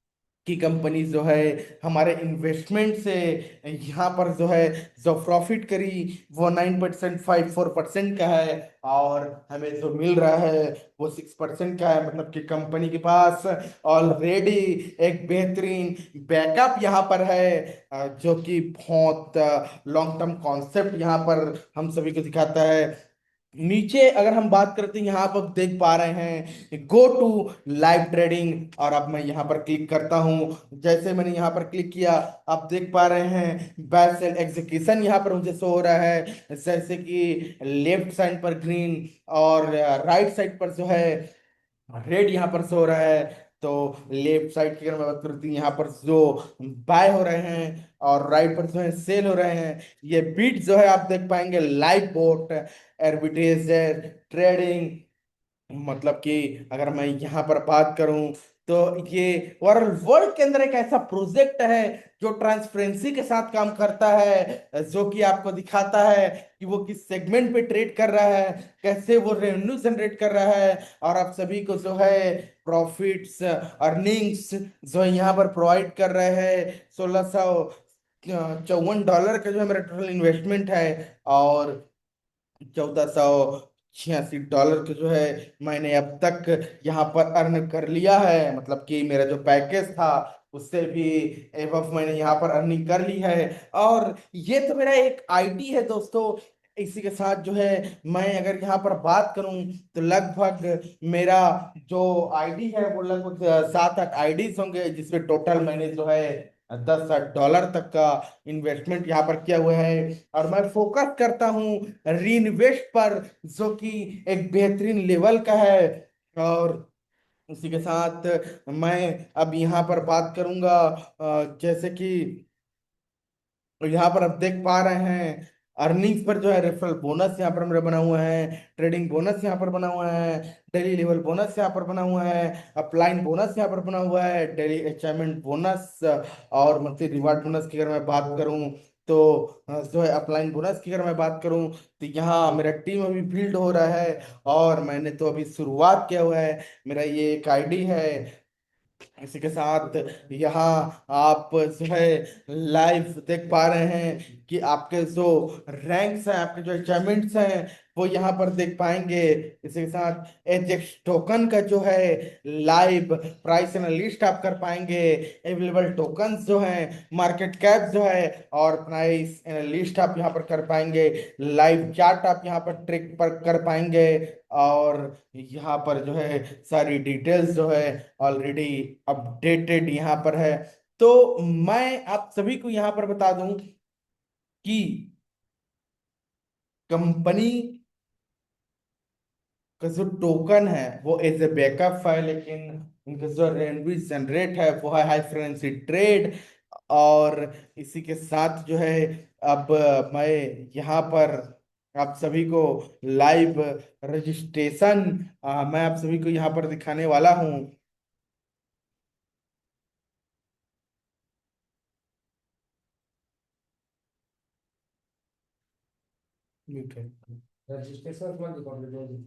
कि कंपनी जो है हमारे इन्वेस्टमेंट से यहाँ पर जो है जो प्रॉफिट करी वो 9.54% का है और हमें जो मिल रहा है वो 6% का है। मतलब कि कंपनी के पास ऑलरेडी एक बेहतरीन बैकअप यहाँ पर है, जो कि बहुत लॉन्ग टर्म कॉन्सेप्ट यहाँ पर हम सभी को दिखाता है। नीचे अगर हम बात करते हैं यहाँ पर देख पा रहे हैं गो टू लाइव ट्रेडिंग, और अब मैं यहाँ पर क्लिक करता हूँ। जैसे मैंने यहाँ पर क्लिक किया आप देख पा रहे हैं बाय सेल एग्जीक्यूशन यहाँ पर मुझे शो हो रहा है, जैसे कि लेफ्ट साइड पर ग्रीन और राइट साइड पर जो है रेड यहाँ पर शो हो रहा है। तो लेफ्ट साइड की अगर मैं बात करूँ तो यहाँ पर जो बाय हो रहे हैं और राइट पर जो है सेल हो रहे हैं। ये बीट जो है आप देख पाएंगे लाइव बोट एर्बिट्रेज ट्रेडिंग। मतलब कि अगर मैं यहाँ पर बात करूं तो ये वर्ल्ड के अंदर एक ऐसा प्रोजेक्ट है जो ट्रांसपेरेंसी के साथ काम करता है, जो कि आपको दिखाता है कि वो किस सेगमेंट पे ट्रेड कर रहा है, कैसे वो रेवेन्यू जनरेट कर रहा है और आप सभी को जो है प्रॉफिट्स अर्निंग्स जो है यहाँ पर प्रोवाइड कर रहे हैं। $1,654 का जो है मेरा टोटल इन्वेस्टमेंट है और $1,486 का जो है मैंने अब तक यहाँ पर अर्न कर लिया है। मतलब कि मेरा जो पैकेज था उससे भी एबव मैंने यहाँ पर अर्निंग कर ली है। और ये तो मेरा एक आईडी है दोस्तों। इसी के साथ जो है मैं अगर यहाँ पर बात करूं तो लगभग मेरा जो आईडी है वो लगभग 7-8 आईडीज होंगे, जिसमें टोटल मैंने जो है $10 तक का इन्वेस्टमेंट यहाँ पर किया हुआ है। और मैं फोकस करता हूँ री इन्वेस्ट पर, जो कि एक बेहतरीन लेवल का है। और उसी के साथ मैं अब यहाँ पर बात करूंगा जैसे कि यहाँ पर आप देख पा रहे हैं अर्निंग्स पर जो है रेफरल बोनस यहाँ पर मेरा बना हुआ है, ट्रेडिंग बोनस यहाँ पर बना हुआ है, डेली लेवल बोनस यहाँ पर बना हुआ है, अपलाइन बोनस यहाँ पर बना हुआ है, डेली अचीवमेंट बोनस और मंथली रिवार्ड बोनस की अगर मैं बात करूँ तो जो है अपलाइन बोनस की अगर मैं बात करूँ तो यहाँ मेरा टीम अभी बिल्ड हो रहा है और मैंने तो अभी शुरुआत किया हुआ है। मेरा ये एक आईडी है इसी के साथ यहाँ आप जो है लाइव देख पा रहे हैं कि आपके जो रैंक्स हैं, आपके जो अचीवमेंट्स हैं, वो यहाँ पर देख पाएंगे। इसी के साथ एजेक्स टोकन का जो है लाइव प्राइस एनालिस्ट आप कर पाएंगे। अवेलेबल टोकन्स जो हैं, मार्केट कैप जो है और प्राइस एनालिस्ट आप यहाँ पर कर पाएंगे। लाइव चार्ट आप यहाँ पर ट्रैक पर कर पाएंगे। और यहाँ पर जो है सारी डिटेल्स जो है ऑलरेडी अपडेटेड यहाँ पर है। तो मैं आप सभी को यहाँ पर बता दूं कि कंपनी का जो टोकन है वो एज ए बैकअप है, लेकिन उनका जो रेवेन्यू जनरेट है वो है हाई फ्रीक्वेंसी ट्रेड। और इसी के साथ जो है अब मैं यहाँ पर आप सभी को लाइव रजिस्ट्रेशन मैं आप सभी को यहाँ पर दिखाने वाला हूँ। Registration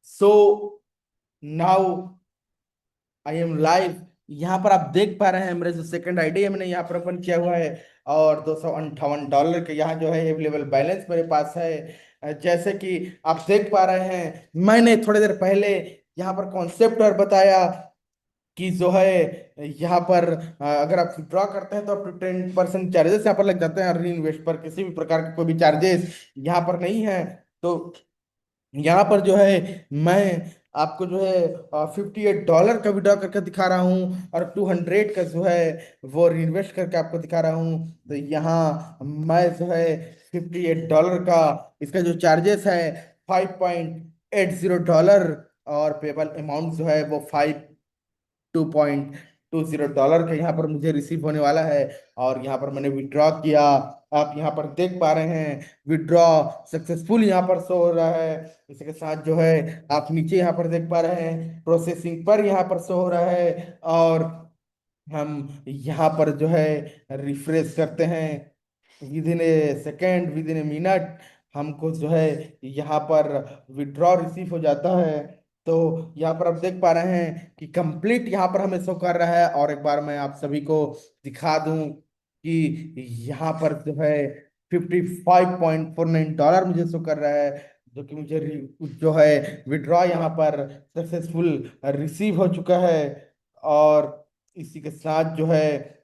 so now I am live. यहाँ पर आप देख पा रहे हैं मेरे जो सेकंड आईडी है मैंने यहाँ पर ओपन किया हुआ है और $258 के यहाँ जो है अवेलेबल बैलेंस मेरे पास है। जैसे कि आप देख पा रहे हैं, मैंने थोड़ी देर पहले यहाँ पर कॉन्सेप्ट और बताया कि जो है यहाँ पर अगर आप विड्रॉ करते हैं तो आपको 10% चार्जेस यहाँ पर लग जाते हैं और री इन्वेस्ट पर किसी भी प्रकार के कोई भी चार्जेस यहाँ पर नहीं है। तो यहाँ पर जो है मैं आपको जो है $58 का विड्रॉ करके दिखा रहा हूँ और 200 का जो है वो इन्वेस्ट करके आपको दिखा रहा हूँ। तो यहाँ मैं जो है $58 का इसका जो चार्जेस है $5.80 और पेबल अमाउंट जो है वो $2.20 का यहाँ पर मुझे रिसीव होने वाला है। और यहाँ पर मैंने विड्रॉ किया, आप यहाँ पर देख पा रहे हैं विड्रॉ सक्सेसफुल यहाँ पर शो हो रहा है। इसके साथ जो है आप नीचे यहाँ पर देख पा रहे हैं प्रोसेसिंग पर यहाँ पर शो हो रहा है। और हम यहाँ पर जो है रिफ्रेश करते हैं, with in A second, with in a minute हमको जो है यहाँ पर विड्रॉ रिसीव हो जाता है। तो यहाँ पर आप देख पा रहे हैं कि कंप्लीट यहाँ पर हमें शो कर रहा है। और एक बार मैं आप सभी को दिखा दूं कि यहाँ पर जो है $55.49 मुझे शो कर रहा है, जो कि मुझे जो है विड्रॉ यहाँ पर सक्सेसफुल रिसीव हो चुका है। और इसी के साथ जो है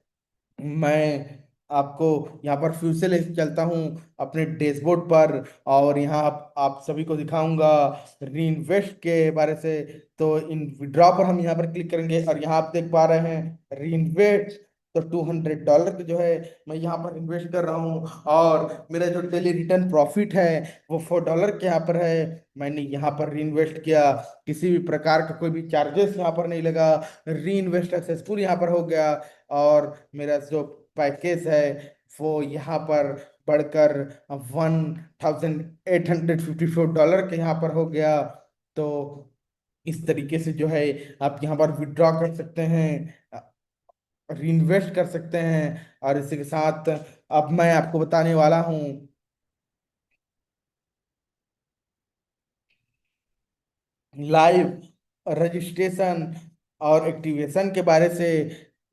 मैं आपको यहाँ पर फिर से ले चलता हूँ अपने डैशबोर्ड पर और यहाँ आप सभी को दिखाऊंगा री इन्वेस्ट के बारे से। तो इन विड्रॉ पर हम यहाँ पर क्लिक करेंगे और यहाँ आप देख पा रहे हैं री इन्वेस्ट तो $200 का जो है मैं यहाँ पर इन्वेस्ट कर रहा हूँ, और मेरा जो डेली रिटर्न प्रॉफिट है वो $4 के यहाँ पर है। मैंने यहाँ पर री इन्वेस्ट किया, किसी भी प्रकार का कोई भी चार्जेस यहाँ पर नहीं लगा, री इन्वेस्ट सक्सेसफुल यहाँ पर हो गया, और मेरा जो पैकेज है वो यहाँ पर बढ़कर $1,854 के यहाँ पर हो गया। तो इस तरीके से जो है आप यहाँ पर विड्रॉ कर सकते हैं, रीइन्वेस्ट कर सकते हैं। और इसी के साथ अब मैं आपको बताने वाला हूँ लाइव रजिस्ट्रेशन और एक्टिवेशन के बारे से।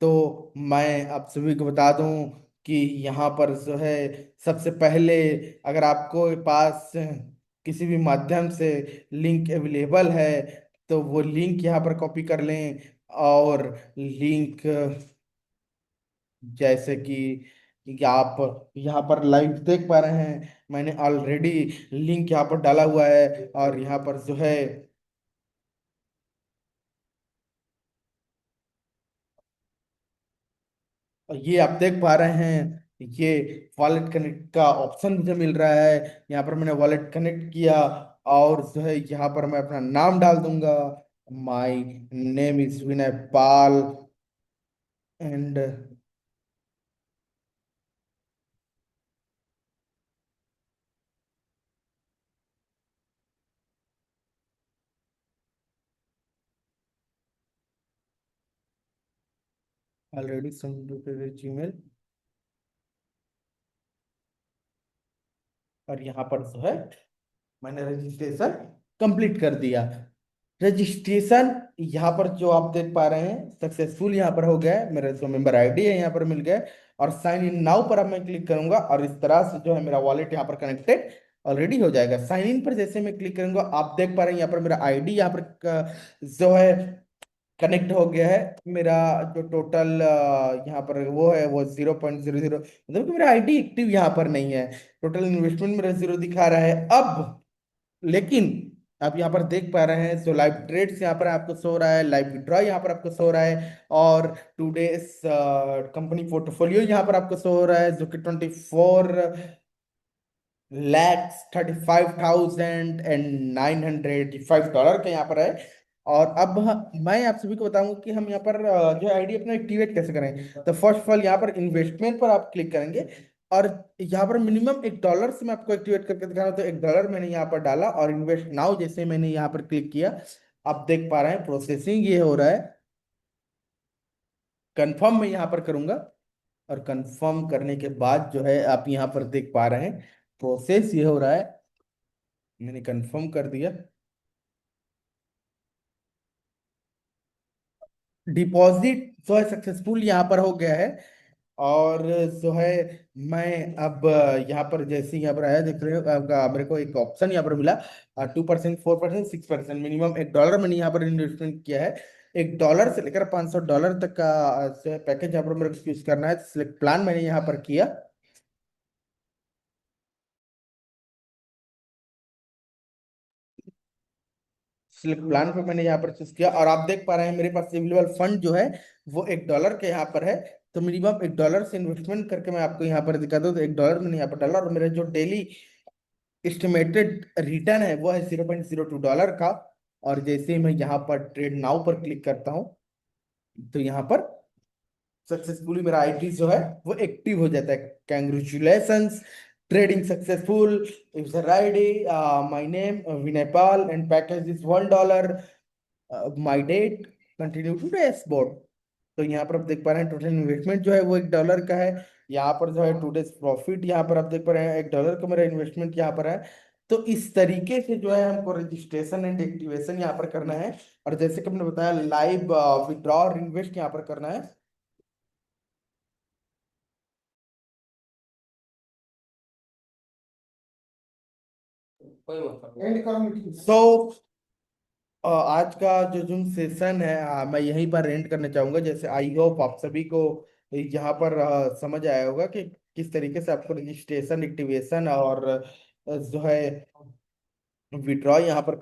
तो मैं आप सभी को बता दूं कि यहाँ पर जो है सबसे पहले, अगर आपको पास किसी भी माध्यम से लिंक अवेलेबल है तो वो लिंक यहाँ पर कॉपी कर लें, और लिंक जैसे कि आप यहाँ पर लाइव देख पा रहे हैं, मैंने ऑलरेडी लिंक यहाँ पर डाला हुआ है, और यहाँ पर जो है ये आप देख पा रहे हैं, ये वॉलेट कनेक्ट का ऑप्शन मुझे मिल रहा है। यहाँ पर मैंने वॉलेट कनेक्ट किया, और जो है यहाँ पर मैं अपना नाम डाल दूंगा, my name is Vinay Pal, and already submitted Gmail, और यहाँ पर जो है मैंने रजिस्ट्रेशन कंप्लीट कर दिया। रजिस्ट्रेशन यहाँ पर जो आप देख पा रहे हैं सक्सेसफुल यहाँ पर हो गया है, मेरा जो मेंबर आईडी है यहाँ पर मिल गया है, और साइन इन नाउ पर अब मैं क्लिक करूंगा, और इस तरह से जो है मेरा वॉलेट यहाँ पर कनेक्टेड ऑलरेडी हो जाएगा। साइन इन पर जैसे मैं क्लिक करूंगा, आप देख पा रहे हैं यहाँ पर मेरा आईडी यहाँ पर जो है कनेक्ट हो गया है। मेरा जो टोटल यहाँ पर वो है वो 0.00, मतलब कि मेरा आईडी एक्टिव यहाँ पर नहीं है। टोटल इन्वेस्टमेंट मेरा 0 दिखा रहा है अब, लेकिन आप यहाँ पर देख पा रहे हैं जो लाइव ट्रेड्स यहाँ पर आपको शो हो रहा है, लाइव विड्रॉ यहाँ पर आपको शो हो रहा है, और टूडेज कंपनी पोर्टफोलियो यहाँ पर आपको शो हो रहा है, जो कि 24,35,985 का यहाँ पर है। और अब मैं आप सभी को बताऊंगा कि हम यहाँ पर जो आईडी अपना एक्टिवेट कैसे करें। तो फर्स्ट ऑफ ऑल यहाँ पर इन्वेस्टमेंट पर आप क्लिक करेंगे, और यहाँ पर मिनिमम $1 से मैं आपको एक्टिवेट करके दिखा रहा हूँ। तो $1 मैंने यहाँ पर डाला, और इन्वेस्ट नाउ जैसे मैंने यहाँ पर क्लिक किया, आप देख पा रहे हैं प्रोसेसिंग ये हो रहा है। कंफर्म मैं यहाँ पर करूंगा, और कंफर्म करने के बाद जो है आप यहाँ पर देख पा रहे हैं प्रोसेस ये हो रहा है। मैंने कंफर्म कर दिया, डिपॉजिट जो है सक्सेसफुल यहाँ पर हो गया है। और जो है मैं अब यहाँ पर जैसे यहाँ पर आया देख रहे हो, मेरे को एक ऑप्शन यहाँ पर मिला 2%, 4%, 6%, मिनिमम $1 मैंने यहाँ पर इन्वेस्टमेंट किया है। $1 से लेकर $500 तक का जो है पैकेज यहाँ पर मेरे को यूज करना है। सिलेक्ट प्लान मैंने यहाँ पर किया, सिलेक्ट प्लान पे मैंने यहाँ पर चूज किया, और आप देख पा रहे हैं मेरे पास अवेलेबल फंड जो है वो $1 के यहाँ पर है। तो मिनिमम $1 से इन्वेस्टमेंट करके मैं आपको यहाँ पर दिखा दूँ, तो $1 मैंने यहाँ पर डाला, और मेरा जो डेली एस्टिमेटेड रिटर्न है वो है $0.02 का। और जैसे ही मैं यहाँ पर ट्रेड नाउ पर क्लिक करता हूँ, तो यहाँ पर सक्सेसफुली मेरा आईडी जो है वो एक्टिव हो जाता है। Congratulations, trading successful, user ID my name Vinay Pal, and package is $1, my date, continue to dashboard. तो यहाँ पर आप देख पा रहे हैं टोटल इन्वेस्टमेंट जो है वो $1 का है। यहाँ पर जो है टूडेज प्रॉफिट यहाँ पर आप देख पा रहे हैं $1 का मेरा इन्वेस्टमेंट यहाँ पर है। तो इस तरीके से जो है हमको रजिस्ट्रेशन एंड एक्टिवेशन यहाँ पर करना है, और जैसे कि हमने बताया लाइव विड्रॉ और इन्वेस्ट यहाँ पर करना है। कोई मतलब सो आज का जो जूम सेशन है मैं यहीं पर एंड करना चाहूंगा। जैसे आई होप आप सभी को यहाँ पर समझ आया होगा कि किस तरीके से आपको रजिस्ट्रेशन, एक्टिवेशन और जो है विड्रॉ यहाँ पर